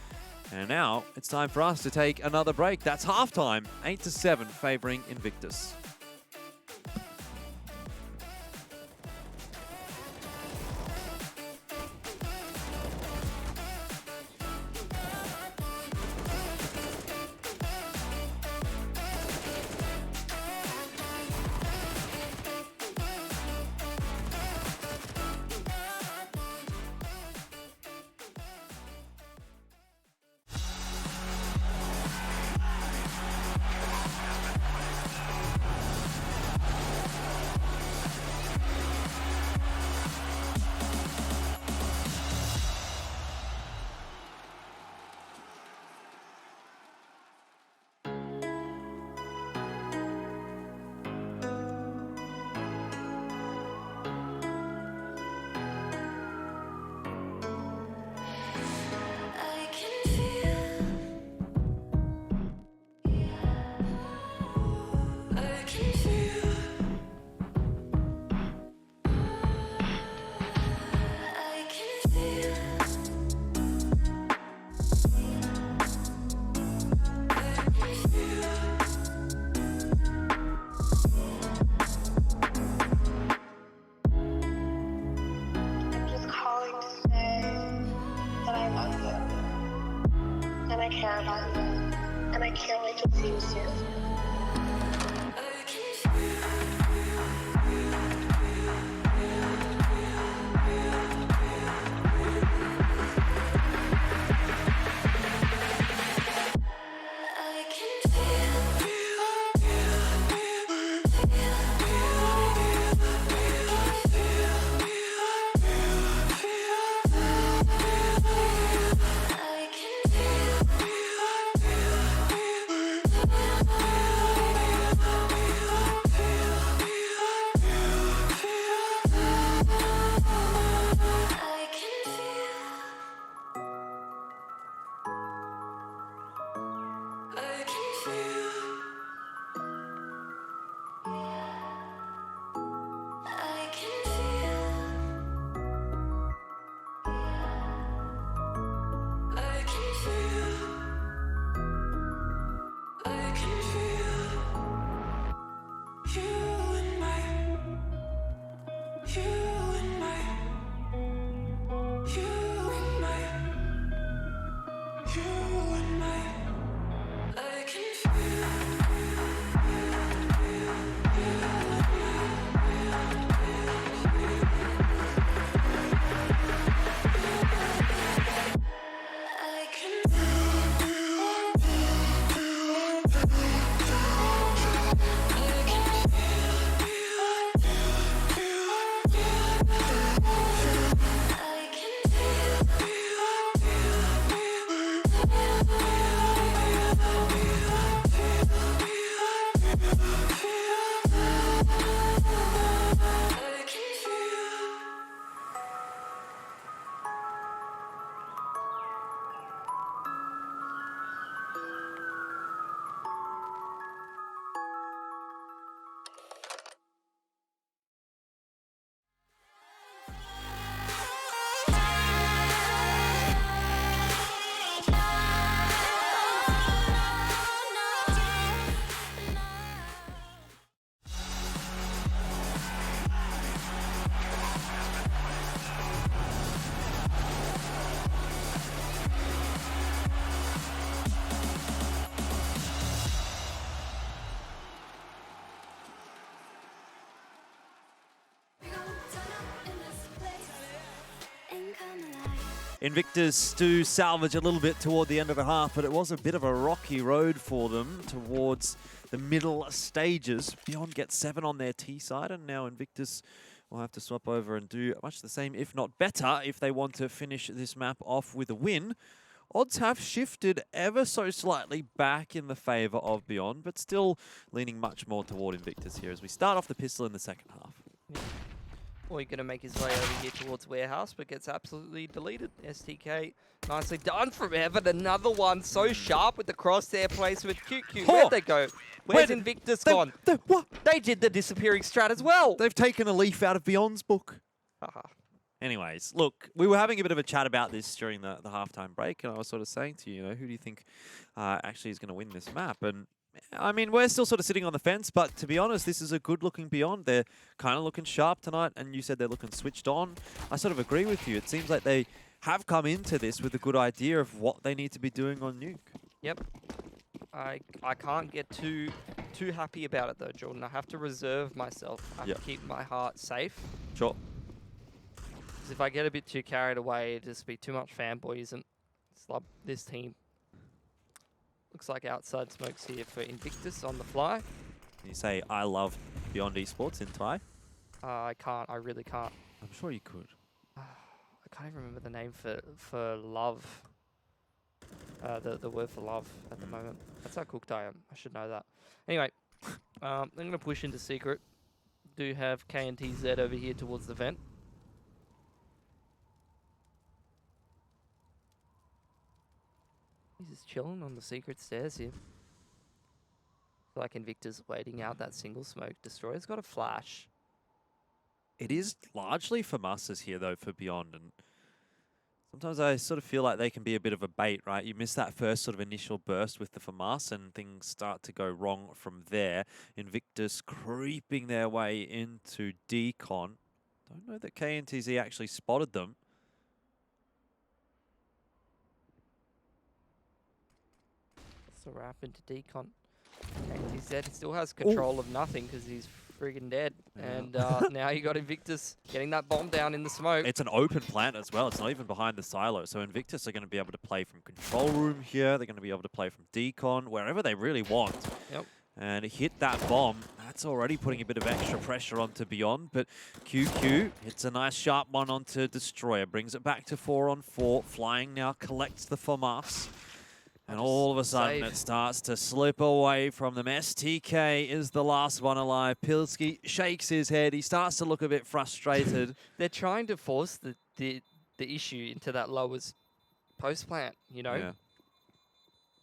And now it's time for us to take another break. That's halftime, 8-7, favoring Invictus. And I can't wait to see you soon. Invictus do salvage a little bit toward the end of the half, but it was a bit of a rocky road for them towards the middle stages. Beyond gets 7 on their T side, and now Invictus will have to swap over and do much the same, if not better, if they want to finish this map off with a win. Odds have shifted ever so slightly back in the favour of Beyond, but still leaning much more toward Invictus here as we start off the pistol in the second half. Yeah. Or you're going to make his way over here towards Warehouse, but gets absolutely deleted. STK, nicely done from Evan. Another one so sharp with the crosshair placement. QQ, where'd they go? Where's Invictus gone? What? They did the disappearing strat as well. They've taken a leaf out of Beyond's book. Haha. Anyways, look, we were having a bit of a chat about this during the halftime break, and I was sort of saying to you, who do you think actually is going to win this map? And I mean, we're still sort of sitting on the fence, but to be honest, this is a good-looking Beyond. They're kind of looking sharp tonight, and you said they're looking switched on. I sort of agree with you. It seems like they have come into this with a good idea of what they need to be doing on Nuke. Yep. I can't get too happy about it though, Jordan. I have to reserve myself. I have to keep my heart safe. Sure. Because if I get a bit too carried away, it'd just be too much fanboyism. Slub this team. Looks like outside smokes here for Invictus on the fly. Can you say, I love Beyond Esports in Thai? I can't. I really can't. I'm sure you could. I can't even remember the name for love. The word for love at the moment. That's how cooked I am. I should know that. Anyway, I'm going to push into secret. Do have KNTZ over here towards the vent. He's just chilling on the secret stairs here. Feel like Invictus waiting out that single smoke. Destroyer's got a flash. It is largely FAMASas here, though, for Beyond. And sometimes I sort of feel like they can be a bit of a bait, right? You miss that first sort of initial burst with the FAMAS and things start to go wrong from there. Invictus creeping their way into Decon. Don't know that KNTZ actually spotted them. What's the wrap into Decon? KNTZ still has control of nothing because he's friggin' dead. Yeah. And now you got Invictus getting that bomb down in the smoke. It's an open plant as well. It's not even behind the silo. So Invictus are going to be able to play from control room here. They're going to be able to play from Decon, wherever they really want. Yep. And hit that bomb. That's already putting a bit of extra pressure onto Beyond. But QQ hits a nice sharp one onto Destroyer. Brings it back to 4-on-4. Flying now collects the FAMAS. And all of a sudden, it starts to slip away from them. STK is the last one alive. Pilski shakes his head. He starts to look a bit frustrated. They're trying to force the issue into that lowest post plant, you know? Yeah.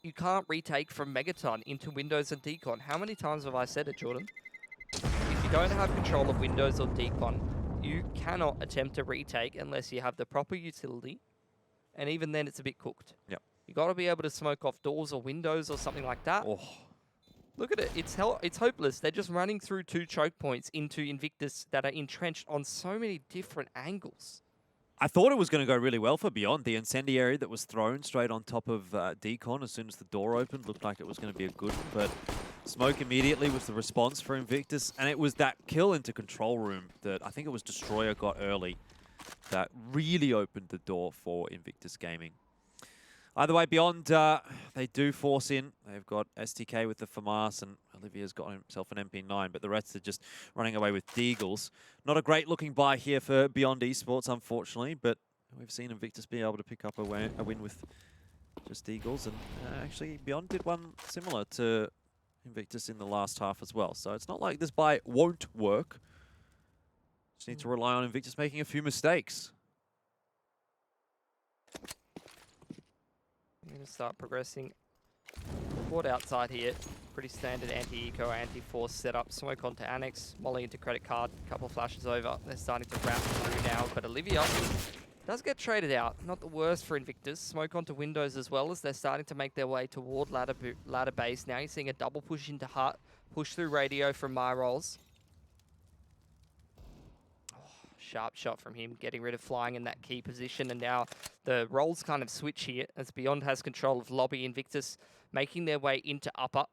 You can't retake from Megaton into Windows and Decon. How many times have I said it, Jordan? If you don't have control of Windows or Decon, you cannot attempt to retake unless you have the proper utility. And even then, it's a bit cooked. Yep. You got to be able to smoke off doors or windows or something like that. Oh. Look at it. It's hopeless. They're just running through 2 choke points into Invictus that are entrenched on so many different angles. I thought it was going to go really well for Beyond. The incendiary that was thrown straight on top of Decon as soon as the door opened looked like it was going to be a good one, but smoke immediately was the response for Invictus, and it was that kill into control room that I think it was Destroyer got early that really opened the door for Invictus Gaming. Either way, Beyond, they do force in. They've got STK with the FAMAS, and Olivia's got himself an MP9, but the rest are just running away with Deagles. Not a great looking buy here for Beyond Esports, unfortunately, but we've seen Invictus be able to pick up a win with just Deagles, and actually Beyond did one similar to Invictus in the last half as well. So it's not like this buy won't work. Just need to rely on Invictus making a few mistakes. I'm going to start progressing. Board outside here. Pretty standard anti-eco, anti-force setup. Smoke onto Annex, Molly into credit card. Couple flashes over. They're starting to wrap through now. But Olivia does get traded out. Not the worst for Invictus. Smoke onto Windows as well as they're starting to make their way toward ladder base. Now you're seeing a double push into Hut. Push through radio from My Rolls. Sharp shot from him, getting rid of flying in that key position, and now the roles kind of switch here as Beyond has control of lobby. Invictus making their way into upper.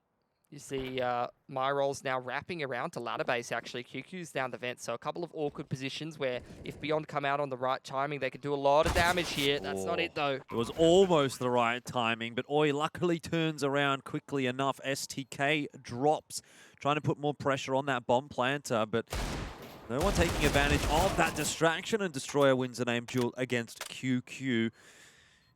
You see Myrol's now wrapping around to ladder base, actually. QQ's down the vent, so a couple of awkward positions where if Beyond come out on the right timing, they could do a lot of damage here. That's not it, though. It was almost the right timing, but Oi luckily turns around quickly enough. STK drops, trying to put more pressure on that bomb planter, but no one taking advantage of that distraction, and Destroyer wins an aim duel against QQ.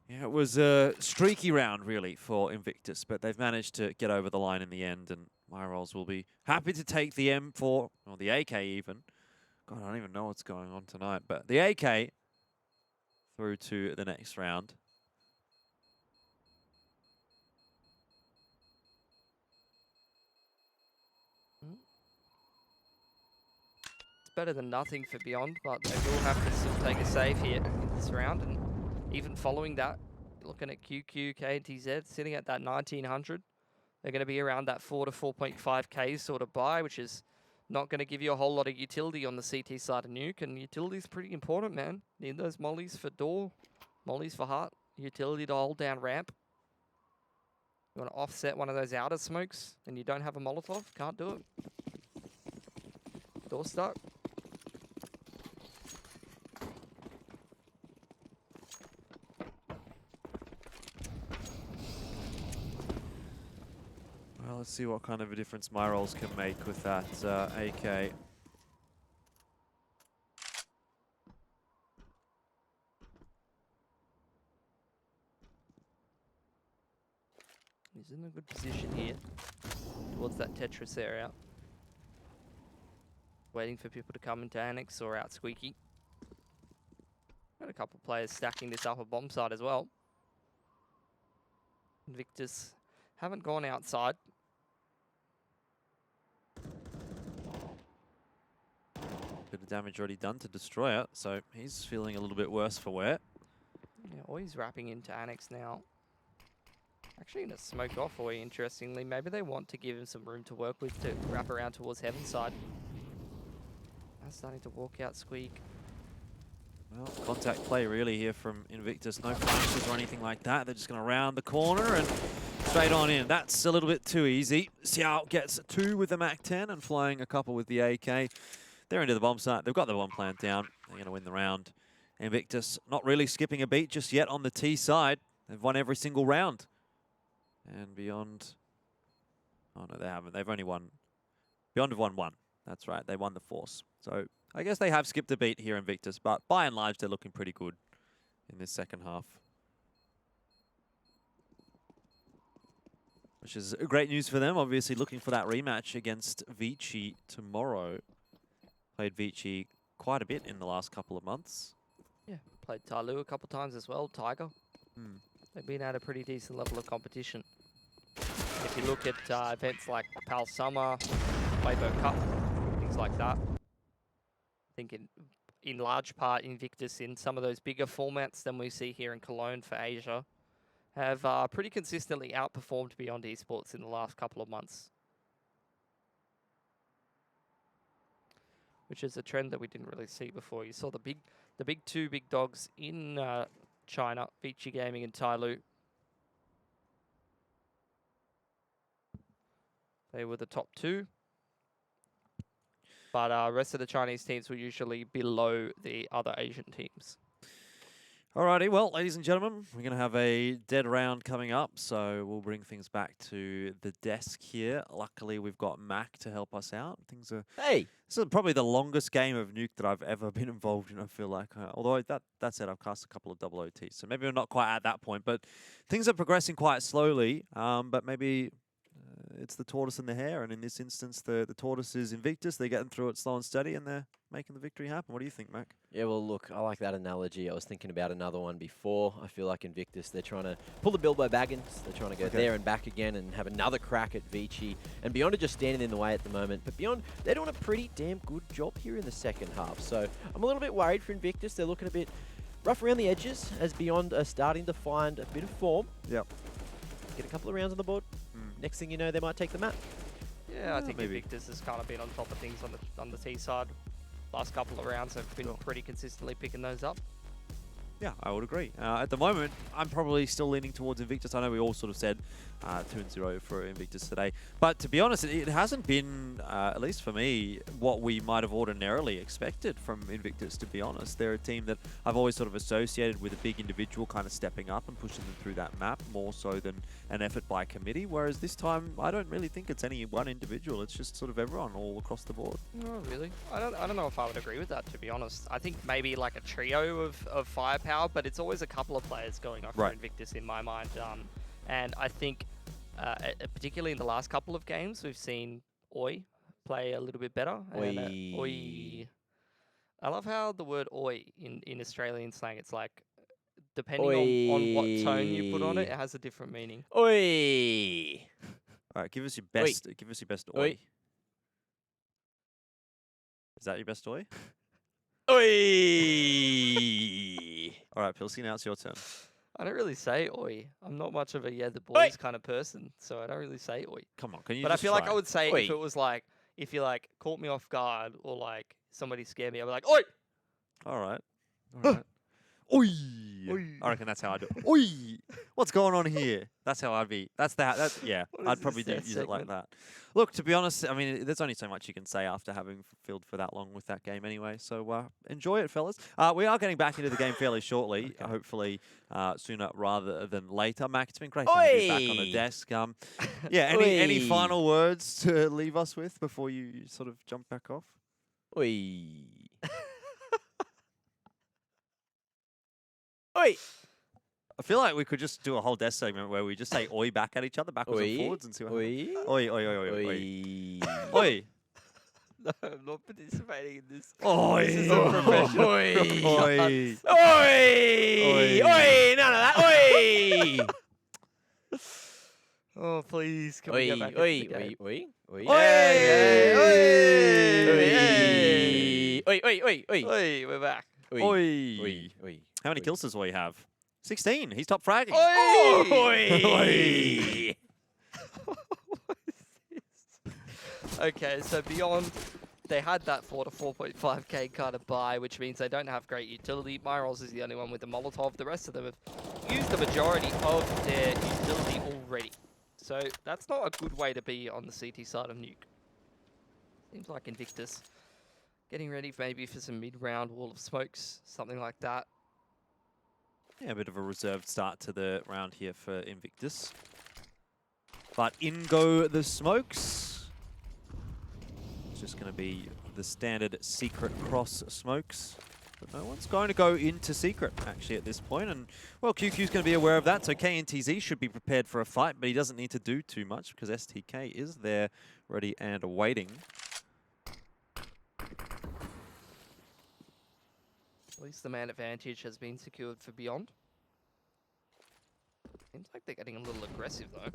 Yeah, it was a streaky round, really, for Invictus, but they've managed to get over the line in the end, and Myrolls will be happy to take the M4, or the AK even. God, I don't even know what's going on tonight, but the AK through to the next round. It's better than nothing for Beyond, but they will have to still take a save here in this round, and even following that, looking at QQ, KNTZ, sitting at that 1900. They're going to be around that 4 to 4.5k sort of buy, which is not going to give you a whole lot of utility on the CT side of Nuke, and utility's pretty important, man. Need those mollies for door, mollies for heart, utility to hold down ramp. You want to offset one of those outer smokes, and you don't have a Molotov, can't do it. Door stuck. Well, let's see what kind of a difference Myrolls can make with that AK. He's in a good position here, towards that Tetris area. Waiting for people to come into Annex or out Squeaky. Got a couple players stacking this upper bomb side as well. Invictus haven't gone outside. Bit of damage already done to Destroyer, so he's feeling a little bit worse for wear. Yeah, Oi's wrapping into Annex now. Actually gonna smoke off Oi, interestingly. Maybe they want to give him some room to work with to wrap around towards Heaven's side. Now starting to walk out Squeak. Well, contact play really here from Invictus. No flashes or anything like that. They're just going to round the corner and straight on in. That's a little bit too easy. Xiao gets 2 with the MAC-10 and flying a couple with the AK. They're into the bomb site. They've got the bomb plant down. They're going to win the round. Invictus not really skipping a beat just yet on the T side. They've won every single round. And Beyond... Oh, no, they haven't. They've only won... Beyond have won 1. That's right. They won the Force. So I guess they have skipped a beat here, Invictus, but by and large, they're looking pretty good in this second half. Which is great news for them, obviously looking for that rematch against Vici tomorrow. Played Vici quite a bit in the last couple of months. Yeah, played Tyloo a couple times as well, Tiger. They've been at a pretty decent level of competition. If you look at events like Pal Summer, Playbook Cup, things like that, I think in large part Invictus in some of those bigger formats than we see here in Cologne for Asia have pretty consistently outperformed Beyond Esports in the last couple of months. Which is a trend that we didn't really see before. You saw the two big dogs in China, Vici Gaming and Tyloo. They were the top 2. But rest of the Chinese teams were usually below the other Asian teams. Alrighty, well, ladies and gentlemen, we're going to have a dead round coming up, so we'll bring things back to the desk here. Luckily, we've got Mac to help us out. Things are... Hey! This is probably the longest game of Nuke that I've ever been involved in, I feel like. Although, that said, I've cast a couple of double OTs, so maybe we're not quite at that point, but things are progressing quite slowly, but maybe... it's the tortoise and the hare, and in this instance, the tortoise is Invictus. They're getting through it slow and steady, and they're making the victory happen. What do you think, Mac? Yeah, well, look, I like that analogy. I was thinking about another one before. I feel like Invictus, they're trying to pull the Bilbo Baggins. They're trying to go there and back again and have another crack at Vici. And Beyond are just standing in the way at the moment. But Beyond, they're doing a pretty damn good job here in the second half. So I'm a little bit worried for Invictus. They're looking a bit rough around the edges as Beyond are starting to find a bit of form. Yep. Get a couple of rounds on the board. Next thing you know, they might take the map. Yeah, I think maybe. Invictus has kind of been on top of things on the T side. Last couple of rounds have been pretty consistently picking those up. Yeah, I would agree. At the moment, I'm probably still leaning towards Invictus. I know we all sort of said 2-0 for Invictus today. But to be honest, it hasn't been, at least for me, what we might have ordinarily expected from Invictus, to be honest. They're a team that I've always sort of associated with a big individual kind of stepping up and pushing them through that map, more so than an effort by committee. Whereas this time, I don't really think it's any one individual. It's just sort of everyone all across the board. No, really. I don't know if I would agree with that, to be honest. I think maybe like a trio of firepower, but it's always a couple of players going off for Invictus in my mind. And I think, particularly in the last couple of games, we've seen Oi play a little bit better. Oi. And, Oi. I love how the word Oi in Australian slang, it's like, depending on what tone you put on it, it has a different meaning. Oi! All right, give us your best. Give us your best Oi. Oi. Is that your best Oi? Oi! All right, Pilsy, now it's your turn. I don't really say Oi. I'm not much of a the boys kind of person, so I don't really say Oi. Come on, can you But I just feel like try? I would say Oi. if it was like, if you like caught me off guard or like somebody scared me, I'd be like, Oi! All right. All right. Oi! I reckon that's how I do it. Oi! What's going on here? That's how I'd be. Yeah, What I'd is probably this, use it like segment? that. Look, to be honest, I mean, there's only so much you can say after having fulfilled for that long with that game anyway. So enjoy it, fellas. We are getting back into the game fairly shortly, hopefully sooner rather than later. Mac, it's been great to have you back on the Oi! desk. Yeah, any Oi! final words to leave us with before you sort of jump back off? Oi! Oi! I feel like we could just do a whole desk segment where we just say oi back at each other, backwards and Oi! forwards, and see what happens. Oi! Oi, oi, oi, oi, oi. Oi! Oi. No, I'm not participating in this. Oi. This is unprofessional. Oi! Oi. Oi! Oi! None of that! Oi! Oh, please, can we Oi! go back into Oi! the game? Oi! Oi! Oi. Oi! Oi! Oi! Oi! Oi, we're back. Oi. Oi! Oi! How many kills does Oi have? 16. He's top fragging. Oi! Okay, so Beyond, they had that 4 to 4.5k kind of buy, which means they don't have great utility. Myrolls is the only one with the Molotov. The rest of them have used the majority of their utility already. So that's not a good way to be on the CT side of Nuke. Seems like Invictus getting ready maybe for some mid-round wall of smokes, something like that. Yeah, a bit of a reserved start to the round here for Invictus. But in go the smokes. It's just going to be the standard secret cross smokes. But no one's going to go into secret, actually, at this point. And, well, QQ's going to be aware of that, so KNTZ should be prepared for a fight, but he doesn't need to do too much because STK is there, ready and waiting. At least the man advantage has been secured for Beyond. Seems like they're getting a little aggressive, though.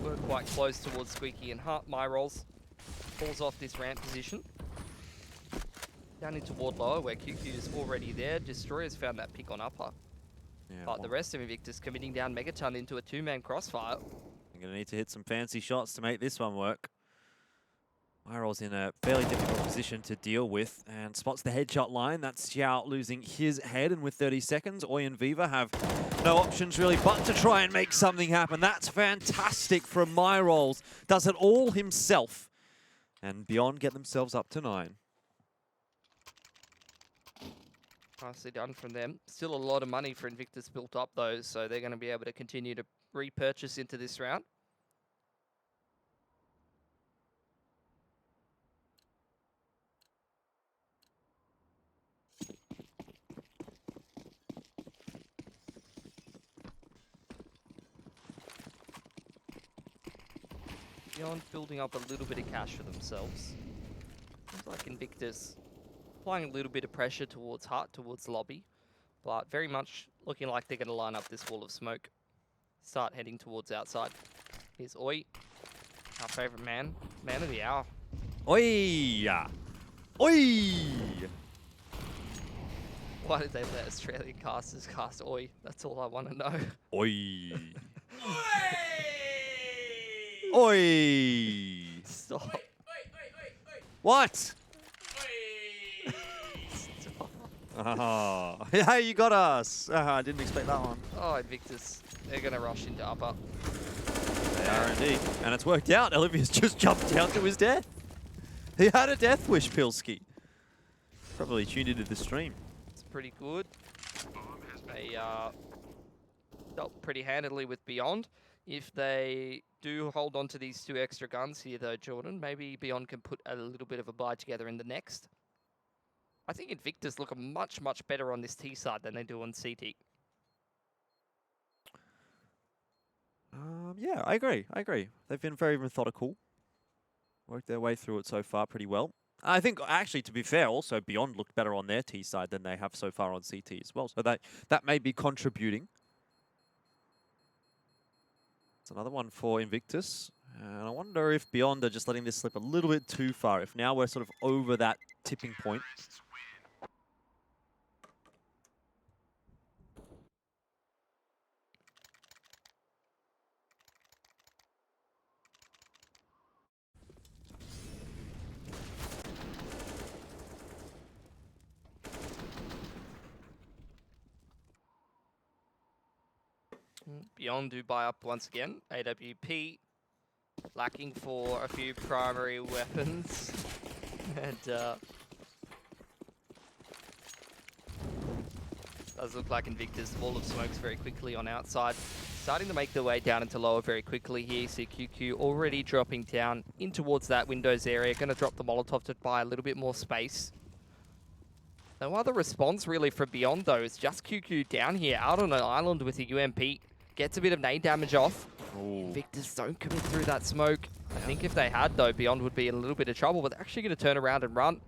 We're quite close towards Squeaky and Hart. Myrolls falls off this ramp position. Down into ward lower, where QQ is already there. Destroyer's found that pick on upper. Yeah, But the rest of Invictus committing down Megaton into a two-man crossfire. You're going to need to hit some fancy shots to make this one work. Myrol's in a fairly difficult position to deal with and spots the headshot line. That's Xiao losing his head, and with 30 seconds, Oi and Viva have no options really but to try and make something happen. That's fantastic from Myrolls. Does it all himself. And Beyond get themselves up to 9. Nicely done from them. Still a lot of money for Invictus built up, though, so they're going to be able to continue to repurchase into this round. Beyond building up a little bit of cash for themselves. Seems like Invictus applying a little bit of pressure towards Hart, towards lobby, but very much looking like they're going to line up this wall of smoke. Start heading towards outside. Here's Oi, our favourite man of the hour. Oi! Oi! Why did they let Australian casters cast Oi? That's all I want to know. Oi! Oi! Stop. What? Stop. Oh, yeah, you got us. I didn't expect that one. Oh, Invictus. They're going to rush into upper. They are indeed. And it's worked out. Olivia's just jumped down to his death. He had a death wish, Pilski. Probably tuned into the stream. It's pretty good. They dealt pretty handily with Beyond. If they do hold on to these 2 extra guns here, though, Jordan, maybe Beyond can put a little bit of a buy together in the next. I think Invictus look much, much better on this T side than they do on CT. Yeah, I agree. They've been very methodical. Worked their way through it so far pretty well. I think, actually, to be fair, also Beyond looked better on their T side than they have so far on CT as well. So that may be contributing. It's another one for Invictus. And I wonder if Beyond are just letting this slip a little bit too far. If now we're sort of over that tipping point. Beyond do buy up once again. AWP lacking for a few primary weapons. And does look like Invictus wall of smokes very quickly on outside. Starting to make their way down into lower very quickly here. See QQ already dropping down in towards that windows area. Going to drop the Molotov to buy a little bit more space. No other response really from Beyond though. It's just QQ down here out on an island with a UMP. Gets a bit of nade damage off. Ooh. Invictus don't commit through that smoke. I think if they had though, Beyond would be in a little bit of trouble, but they're actually going to turn around and run.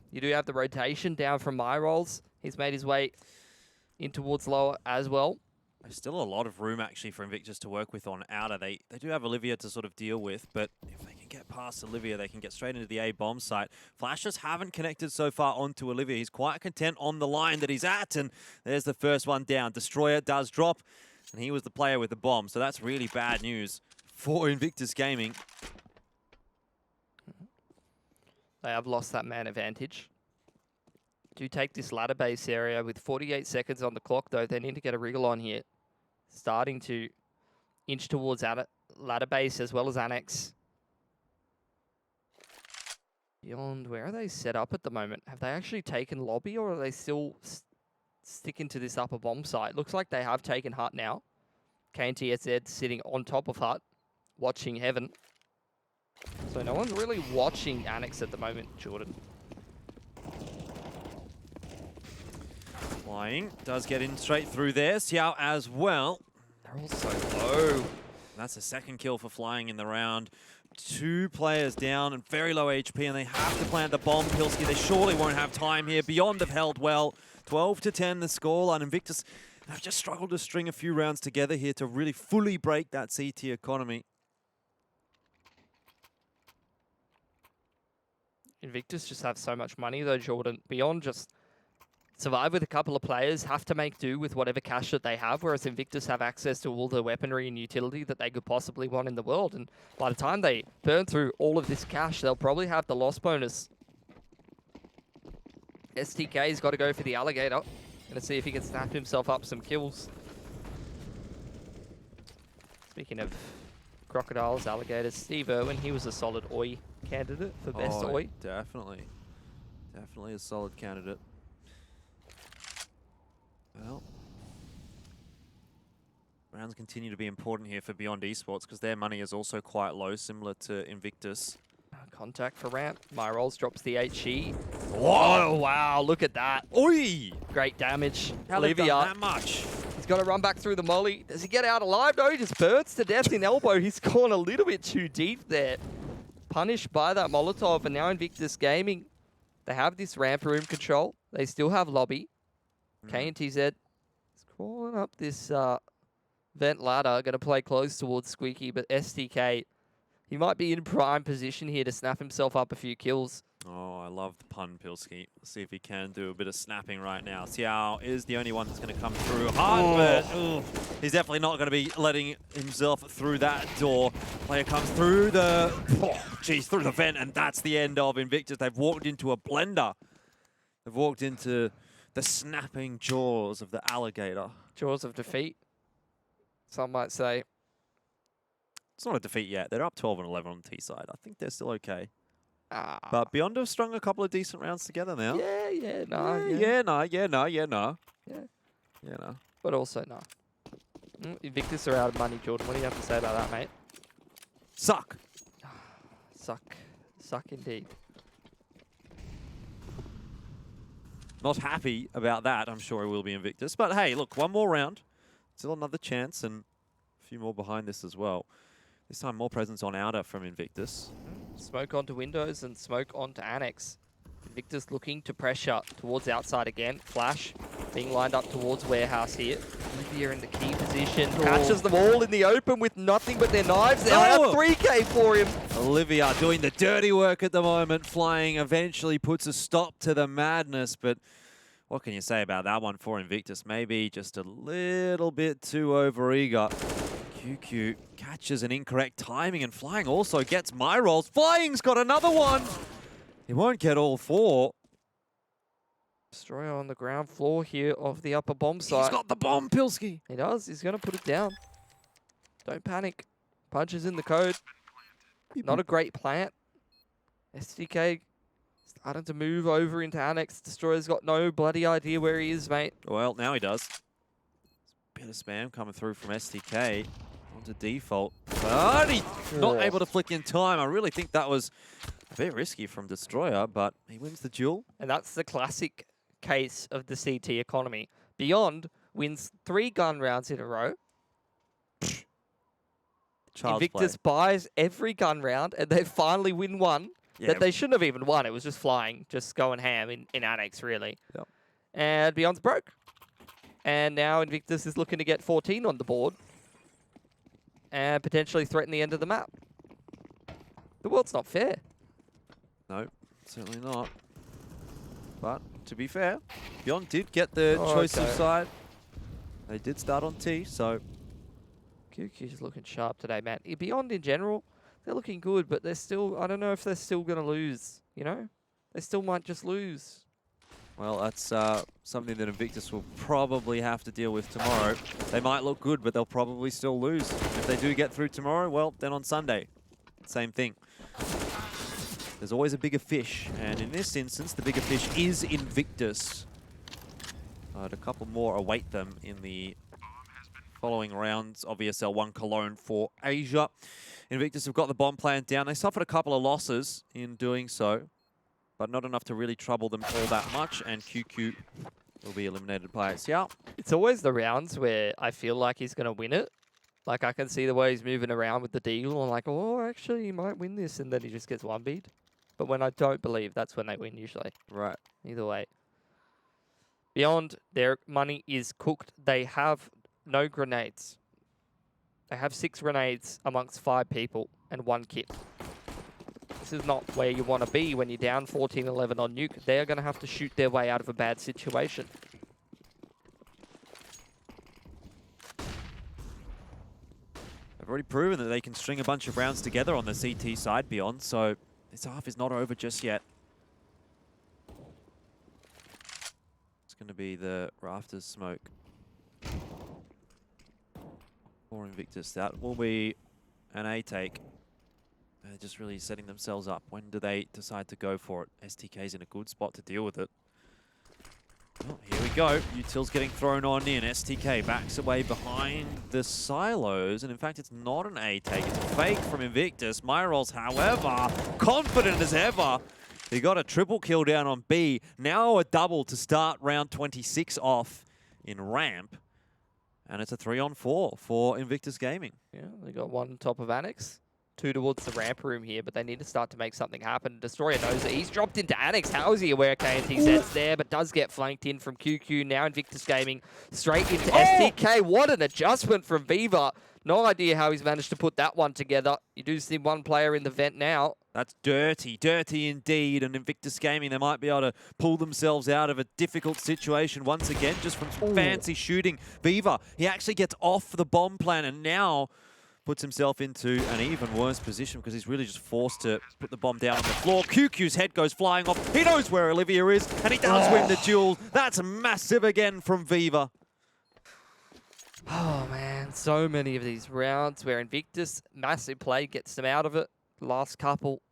You do have the rotation down from Myrolls. He's made his way in towards lower as well. There's still a lot of room actually for Invictus to work with on outer. They do have Olivia to sort of deal with, but if they can get past Olivia, they can get straight into the A bomb site. Flashes haven't connected so far onto Olivia. He's quite content on the line that he's at, and there's the first one down. Destroyer does drop, and he was the player with the bomb, so that's really bad news for Invictus Gaming. They have lost that man advantage. Do take this ladder base area with 48 seconds on the clock, though. They need to get a wriggle on here. Starting to inch towards ladder base as well as annex. Beyond, where are they set up at the moment? Have they actually taken lobby, or are they still sticking to this upper bomb site? Looks like they have taken hut now. KNTSZ sitting on top of hut, watching heaven. So no one's really watching annex at the moment, Jordan. Flying does get in straight through there. Xiao as well. They're all so low. That's the second kill for Flying in the round. 2 players down and very low HP, and they have to plant the bomb, Pilski. They surely won't have time here. Beyond have held well. 12-10 the scoreline. Invictus have just struggled to string a few rounds together here to really fully break that CT economy. Invictus just have so much money though, Jordan. Beyond just survive with a couple of players, have to make do with whatever cash that they have, whereas Invictus have access to all the weaponry and utility that they could possibly want in the world. And by the time they burn through all of this cash, they'll probably have the loss bonus. STK's got to go for the alligator. Gonna see if he can snap himself up some kills. Speaking of crocodiles, alligators, Steve Irwin, he was a solid Oi candidate for best Oi. Definitely. Definitely a solid candidate. Well, rounds continue to be important here for Beyond Esports because their money is also quite low, similar to Invictus. Contact for ramp. Myrolls drops the HE. Whoa! Oh, wow, look at that. Oi! Great damage. How they've done Olivia, that much? he's got to run back through the molly. Does he get out alive? No, he just burns to death in elbow. He's gone a little bit too deep there. Punished by that Molotov, and now Invictus Gaming, they have this ramp room control. They still have lobby. KNTZ is crawling up this vent ladder. Going to play close towards Squeaky, but STK, he might be in prime position here to snap himself up a few kills. Oh, I love the pun, Pilski. Let's see if he can do a bit of snapping right now. Xiao is the only one that's going to come through hard, but he's definitely not going to be letting himself through that door. Player comes through the, through the vent, and that's the end of Invictus. They've walked into a blender. They've walked into The snapping jaws of the alligator. Jaws of defeat, some might say. It's not a defeat yet. They're up 12 and 11 on T side. I think they're still okay. Ah. But Beyond have strung a couple of decent rounds together now. Yeah, no. Yeah, no. Yeah. But also no. Invictus are out of money, Jordan. What do you have to say about that, mate? Suck. Suck indeed. Not happy about that. I'm sure he will be Invictus. But hey, look, one more round. Still another chance and a few more behind this as well. This time more presence on outer from Invictus. Smoke onto windows and smoke onto annex. Invictus looking to pressure towards outside again. Flash being lined up towards warehouse here. Olivia in the key position. Catches them all in the open with nothing but their knives. They'll have 3K for him. Olivia doing the dirty work at the moment. Flying eventually puts a stop to the madness. But what can you say about that one for Invictus? Maybe just a little bit too overeager. QQ catches an incorrect timing and Flying also gets my rolls. Flying's got another one. He won't get all 4. Destroyer on the ground floor here of the upper bomb site. He's got the bomb, Pilski. He does. He's going to put it down. Don't panic. Punches in the code. Not a great plant. SDK starting to move over into Annex. Destroyer's got no bloody idea where he is, mate. Well, now he does. Bit of spam coming through from STK onto default. But he's not able to flick in time. I really think that was a bit risky from Destroyer, but he wins the duel. And that's the classic case of the CT economy. Beyond wins 3 gun rounds in a row. Invictus buys every gun round, and they finally win one that they shouldn't have even won. It was just flying, just going ham in Annex, really. Yep. And Beyond's broke. And now Invictus is looking to get 14 on the board and potentially threaten the end of the map. The world's not fair. No, certainly not. But to be fair, Beyond did get the choice of side. They did start on T, so QQ's looking sharp today, man. Beyond in general, they're looking good, but they're still, I don't know if they're still going to lose, you know? They still might just lose. well, that's something that Invictus will probably have to deal with tomorrow. They might look good, but they'll probably still lose. If they do get through tomorrow, well, then on Sunday, same thing. There's always a bigger fish, and in this instance, the bigger fish is Invictus. But a couple more await them in the following rounds of ESL One Cologne for Asia. Invictus have got the bomb plan down. They suffered a couple of losses in doing so, but not enough to really trouble them all that much, and QQ will be eliminated by ICL. It's always the rounds where I feel like he's going to win it. Like, I can see the way he's moving around with the deagle. I'm like, oh, actually, he might win this, and then he just gets 1-beat. But when I don't believe, that's when they win, usually. Right. Either way. Beyond, their money is cooked. They have no grenades. They have 6 grenades amongst 5 people and 1 kit. This is not where you want to be when you're down 14-11 on Nuke. They're going to have to shoot their way out of a bad situation. They've already proven that they can string a bunch of rounds together on the CT side, Beyond, so this half is not over just yet. It's going to be the Rafters smoke for Invictus. That will be an A take. They're just really setting themselves up. When do they decide to go for it? STK's in a good spot to deal with it. Oh, here we go. Util's getting thrown on in. STK backs away behind the silos. And in fact, it's not an A take. It's a fake from Invictus. Myrolls, however, confident as ever. He got a triple kill down on B. Now a double to start round 26 off in ramp. And it's a 3-on-4 for Invictus Gaming. Yeah, they got 1 on top of Annex. 2 towards the ramp room here, but they need to start to make something happen. Destroyer knows it. He's dropped into Annex. How is he aware KNT sets there, but does get flanked in from QQ. Now Invictus Gaming straight into STK. What an adjustment from Viva. No idea how he's managed to put that one together. You do see 1 player in the vent now. That's dirty, dirty indeed. And Invictus Gaming, they might be able to pull themselves out of a difficult situation once again, just from fancy shooting. Viva, he actually gets off the bomb plan, and now puts himself into an even worse position because he's really just forced to put the bomb down on the floor. QQ's head goes flying off. He knows where Olivia is, and he does win the duel. That's massive again from Viva. Oh man, so many of these rounds where Invictus, massive play, gets them out of it. Last couple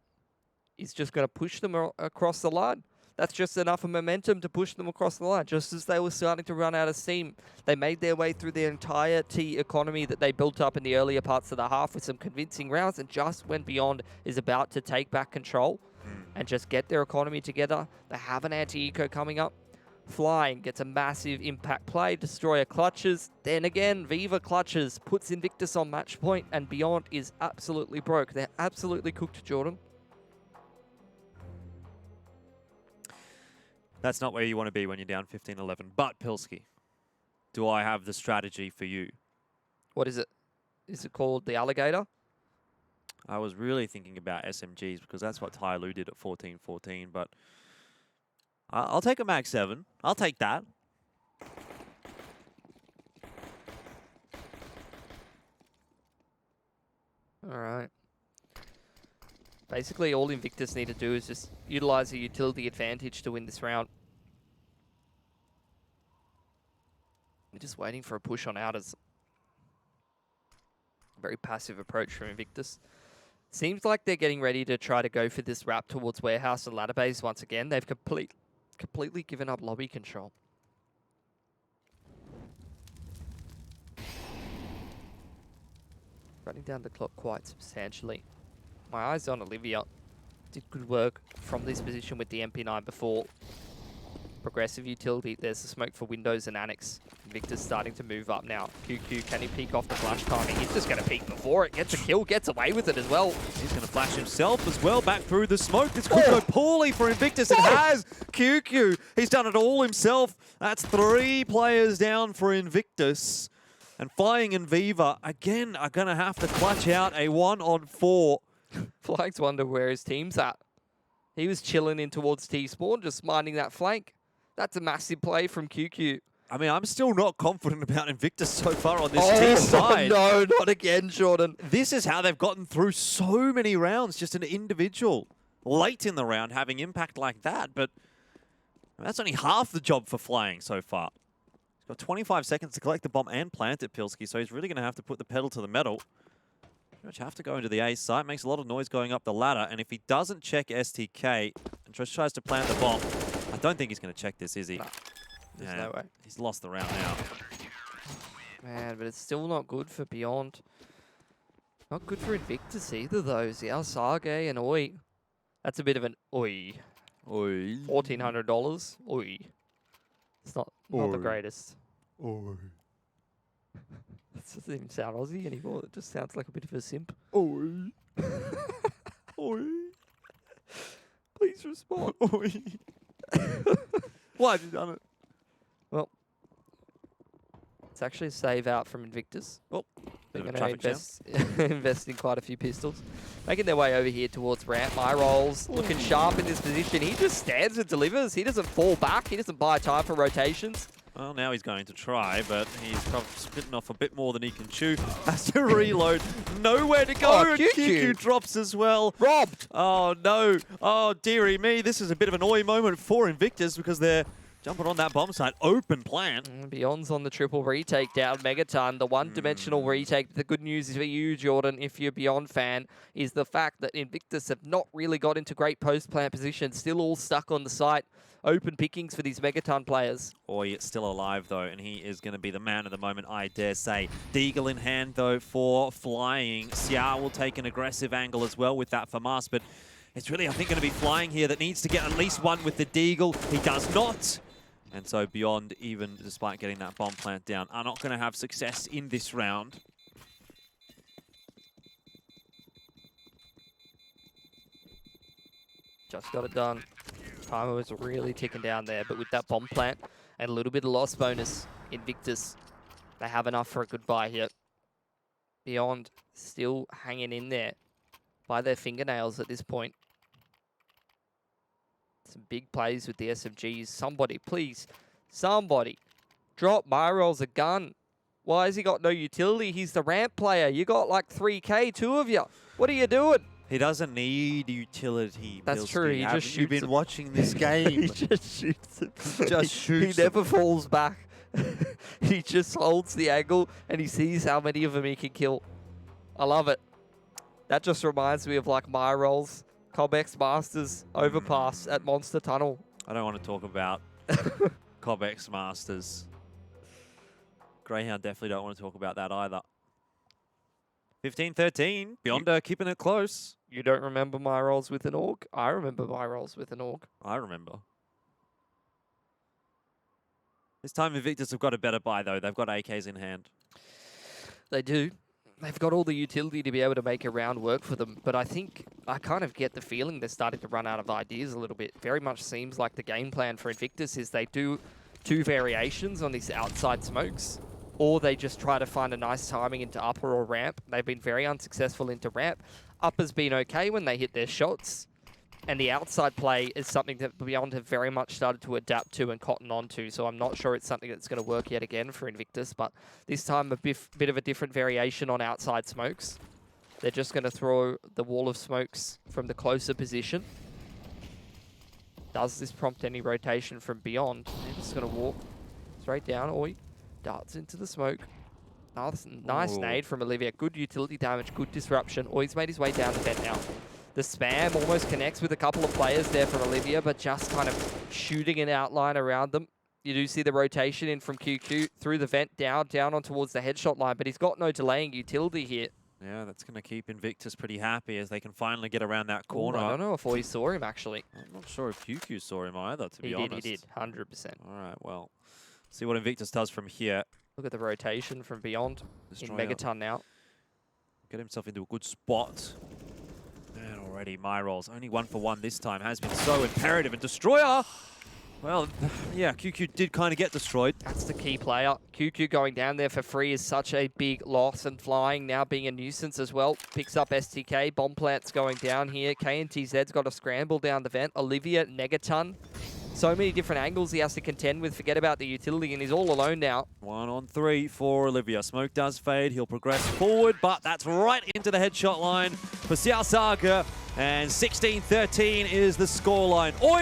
is just going to push them across the line. That's just enough of momentum to push them across the line. Just as they were starting to run out of steam, they made their way through the entire T economy that they built up in the earlier parts of the half with some convincing rounds, and just when Beyond is about to take back control and just get their economy together, they have an anti-eco coming up. Flying gets a massive impact play, Destroyer clutches, then again Viva clutches, puts Invictus on match point, and Beyond is absolutely broke. They're absolutely cooked, Jordan. That's not where you want to be when you're down 15-11. But Pilski, do I have the strategy for you? What is it? Is it called the alligator? I was really thinking about SMGs because that's what Ty Lue did at 14-14, but I'll take a Mag 7. I'll take that. All right. Basically, all Invictus need to do is just utilize the utility advantage to win this round. They're just waiting for a push on outers. Very passive approach from Invictus. Seems like they're getting ready to try to go for this wrap towards Warehouse and ladder base once again. They've completely given up lobby control. Running down the clock quite substantially. My eyes on Olivia. Did good work from this position with the MP9 before. Progressive utility. There's the smoke for Windows and Annex. Invictus starting to move up now. QQ, can he peek off the flash timing? He's just going to peek before it. Gets a kill, gets away with it as well. He's going to flash himself as well back through the smoke. This could go poorly for Invictus. It has QQ. He's done it all himself. That's 3 players down for Invictus. And Flying and Viva, again, are going to have to clutch out a 1-on-4. Flying's wonder where his team's at. He was chilling in towards T-spawn, just minding that flank. That's a massive play from QQ. I mean, I'm still not confident about Invictus so far on this T side. No, not again, Jordan. This is how they've gotten through so many rounds, just an individual late in the round having impact like that. But that's only half the job for Flying so far. He's got 25 seconds to collect the bomb and plant it, Pilski, so he's really going to have to put the pedal to the metal. Pretty much have to go into the A site. Makes a lot of noise going up the ladder, and if he doesn't check STK and just tries to plant the bomb, I don't think he's going to check this, is he? Nah, there's no way. He's lost the round now. Man, but it's still not good for Beyond. Not good for Invictus either, though. Xiao Sage and Oi. That's a bit of an Oi. Oi. $1,400. Oi. It's not the greatest. Oi. It doesn't even sound Aussie anymore. It just sounds like a bit of a simp. Oi. Oi. Please respond. Oi. Why have you done it? Well, it's actually a save out from Invictus. Oh, they're bit of going a to traffic invest in quite a few pistols. Making their way over here towards ramp. My rolls looking sharp in this position. He just stands and delivers. He doesn't fall back. He doesn't buy time for rotations. Well, now he's going to try, but he's probably spitting off a bit more than he can chew. Has to reload. Nowhere to go. Oh, and QQ. QQ drops as well. Robbed. Oh, no. Oh, dearie me. This is a bit of an oi moment for Invictus because they're jumping on that bomb site. Open plant. Beyond's on the triple retake down Megaton. The one-dimensional retake. The good news is for you, Jordan, if you're a Beyond fan, is the fact that Invictus have not really got into great post-plant positions. Still all stuck on the site. Open pickings for these Megaton players. Oi, still alive, though, and he is going to be the man of the moment, I dare say. Deagle in hand, though, for Flying. Xiao will take an aggressive angle as well with that for Mas, but it's really, I think, going to be Flying here that needs to get at least one with the Deagle. He does not. And so Beyond, even despite getting that bomb plant down, are not going to have success in this round. Just got it done. Timer was really ticking down there, but with that bomb plant and a little bit of loss bonus, Invictus, they have enough for a good buy here. Beyond still hanging in there by their fingernails at this point. Some big plays with the SMGs. Somebody, please, somebody, drop Myrol's a gun. Why has he got no utility? He's the ramp player. You got like 3K, two of you. What are you doing? He doesn't need utility. That's Bilski. true, he just Haven't you shoots been him. watching this game? He just shoots him. Just shoots He never falls back. He just holds the angle and he sees how many of them he can kill. I love it. That just reminds me of like my roles, Cobex Masters overpass at Monster Tunnel. I don't want to talk about Cobex Masters. Greyhound definitely don't want to talk about that either. 15-13. Beyonder keeping it close. You don't remember my roles with an org? I remember my roles with an org. I remember. This time Invictus have got a better buy, though. They've got AKs in hand. They do. They've got all the utility to be able to make a round work for them, but I think I kind of get the feeling they're starting to run out of ideas a little bit. Very much seems like the game plan for Invictus is they do 2 variations on these outside smokes, or they just try to find a nice timing into upper or ramp. They've been very unsuccessful into ramp. Upper's been okay when they hit their shots, and the outside play is something that Beyond have very much started to adapt to and cotton on to, so I'm not sure it's something that's going to work yet again for Invictus, but this time a bit of a different variation on outside smokes. They're just going to throw the wall of smokes from the closer position. Does this prompt any rotation from Beyond? They're just going to walk straight down. Oi, darts into the smoke. Oh, that's a nice nade from Olivia. Good utility damage, good disruption. Oh, he's made his way down the vent now. The spam almost connects with a couple of players there from Olivia, but just kind of shooting an outline around them. You do see the rotation in from QQ through the vent down on towards the headshot line, but he's got no delaying utility here. Yeah, that's going to keep Invictus pretty happy as they can finally get around that corner. Ooh, I don't know if we saw him, actually. I'm not sure if QQ saw him either, to be honest. He did, 100%. All right, well, see what Invictus does from here. Look at the rotation from Beyond in Megaton now. Get himself into a good spot. And already Myrol's only 1 for 1 this time has been so imperative. And Destroyer, well, yeah, QQ did kind of get destroyed. That's the key player. QQ going down there for free is such a big loss, and Flying now being a nuisance as well. Picks up STK, Bomb Plant's going down here. KNTZ's got a scramble down the vent. Olivia, Negaton. So many different angles he has to contend with. Forget about the utility, and he's all alone now. 1 on 3 for Olivia. Smoke does fade. He'll progress forward, but that's right into the headshot line for Xiao Saga. And 16-13 is the scoreline.